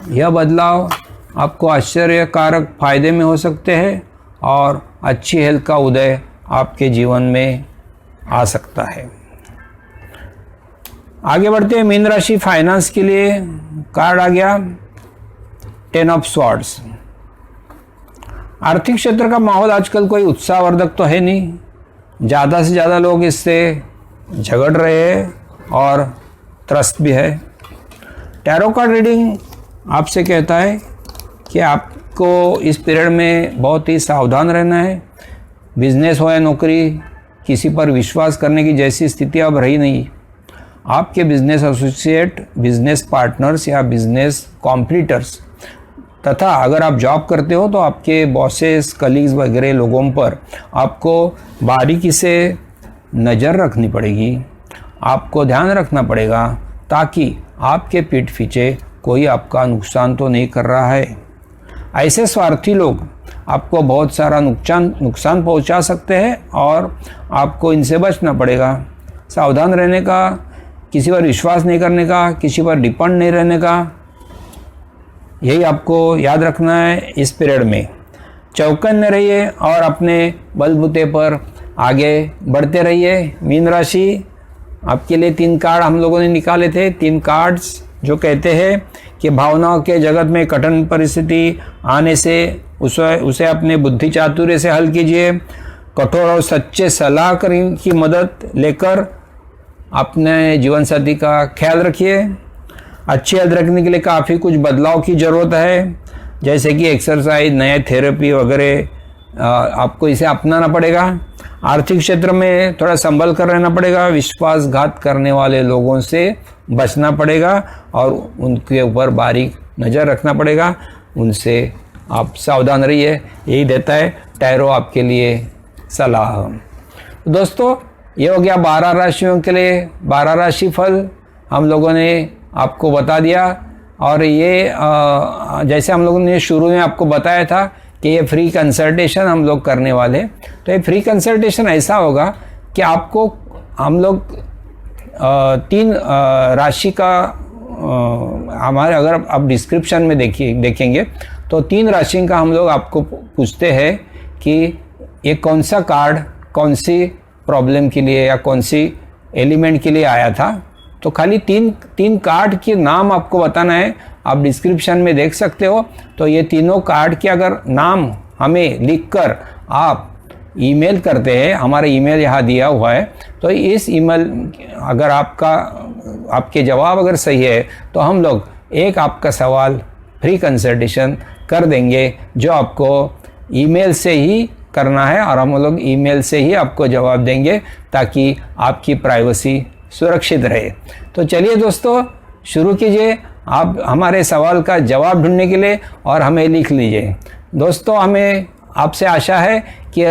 यह बदलाव आपको आश्चर्यकारक फायदे में हो सकते हैं और अच्छी हेल्थ का उदय आपके जीवन में आ सकता है। आगे बढ़ते हैं। मीन राशि फाइनेंस के लिए कार्ड आ गया 10 ऑफ स्वॉर्ड्स। आर्थिक क्षेत्र का माहौल आजकल कोई उत्साहवर्धक तो है नहीं। ज़्यादा से ज़्यादा लोग इससे झगड़ रहे हैं और त्रस्त भी है। टैरो कार्ड रीडिंग आपसे कहता है कि आपको इस पीरियड में बहुत ही सावधान रहना है। बिजनेस हो या नौकरी, किसी पर विश्वास करने की जैसी स्थिति अब रही नहीं। आपके बिजनेस एसोसिएट, बिजनेस पार्टनर्स या बिजनेस कॉम्पिटिटर्स तथा अगर आप जॉब करते हो तो आपके बॉसेस, कलीग्स वगैरह लोगों पर आपको बारीकी से नज़र रखनी पड़ेगी। आपको ध्यान रखना पड़ेगा ताकि आपके पीठ पीछे कोई आपका नुकसान तो नहीं कर रहा है। ऐसे स्वार्थी लोग आपको बहुत सारा नुकसान पहुंचा सकते हैं और आपको इनसे बचना पड़ेगा। सावधान रहने का, किसी पर विश्वास नहीं करने का, किसी पर डिपेंड नहीं रहने का, यही आपको याद रखना है। इस पीरियड में चौकन्ने रहिए और अपने बलबूते पर आगे बढ़ते रहिए। मीन राशि, आपके लिए 3 कार्ड हम लोगों ने निकाले थे। 3 कार्ड्स जो कहते हैं कि भावनाओं के जगत में कठिन परिस्थिति आने से उसे अपने बुद्धि चातुर्य से हल कीजिए। कठोर और सच्चे सलाहकार की मदद लेकर अपने जीवन साथी का ख्याल रखिए। अच्छी हेल्थ रखने के लिए काफ़ी कुछ बदलाव की ज़रूरत है, जैसे कि एक्सरसाइज, नए थेरेपी वगैरह आपको इसे अपनाना पड़ेगा। आर्थिक क्षेत्र में थोड़ा संभल कर रहना पड़ेगा। विश्वासघात करने वाले लोगों से बचना पड़ेगा और उनके ऊपर बारीक नज़र रखना पड़ेगा, उनसे आप सावधान रहिए। यही देता है टैरो आपके लिए सलाह। दोस्तों, ये हो गया 12 राशियों के लिए 12 राशि फल हम लोगों ने आपको बता दिया। और ये जैसे हम लोगों ने शुरू में आपको बताया था कि ये फ्री कंसल्टेशन हम लोग करने वाले, तो ये फ्री कंसल्टेशन ऐसा होगा कि आपको हम लोग 3 राशि का हमारे, अगर आप डिस्क्रिप्शन में देखेंगे तो 3 राशि का हम लोग आपको पूछते हैं कि ये कौन सा कार्ड कौन सी प्रॉब्लम के लिए या कौन सी एलिमेंट के लिए आया था। तो खाली 3 कार्ड के नाम आपको बताना है। आप डिस्क्रिप्शन में देख सकते हो। तो ये तीनों कार्ड के अगर नाम हमें लिखकर आप ईमेल करते हैं, हमारा ईमेल यहाँ दिया हुआ है, तो इस ईमेल अगर आपके जवाब अगर सही है तो हम लोग एक आपका सवाल फ्री कंसल्टेशन कर देंगे, जो आपको ईमेल से ही करना है और हम लोग ईमेल से ही आपको जवाब देंगे ताकि आपकी प्राइवेसी सुरक्षित रहे। तो चलिए दोस्तों, शुरू कीजिए आप हमारे सवाल का जवाब ढूंढने के लिए और हमें लिख लीजिए। दोस्तों, हमें आपसे आशा है कि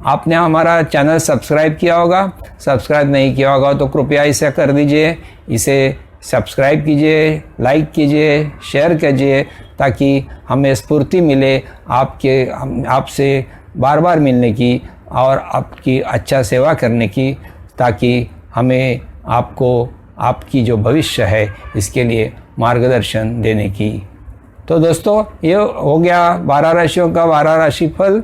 आपने हमारा चैनल सब्सक्राइब किया होगा। सब्सक्राइब नहीं किया होगा तो कृपया इसे कर दीजिए। इसे सब्सक्राइब कीजिए, लाइक कीजिए, शेयर कीजिए, ताकि हमें स्फूर्ति मिले आपसे बार बार मिलने की और आपकी अच्छा सेवा करने की, ताकि हमें आपको आपकी जो भविष्य है इसके लिए मार्गदर्शन देने की। तो दोस्तों, ये हो गया 12 राशियों का 12 राशि फल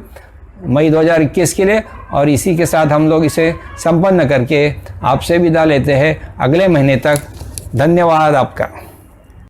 मई 2021 के लिए। और इसी के साथ हम लोग इसे संपन्न करके आपसे विदा लेते हैं अगले महीने तक। धन्यवाद आपका।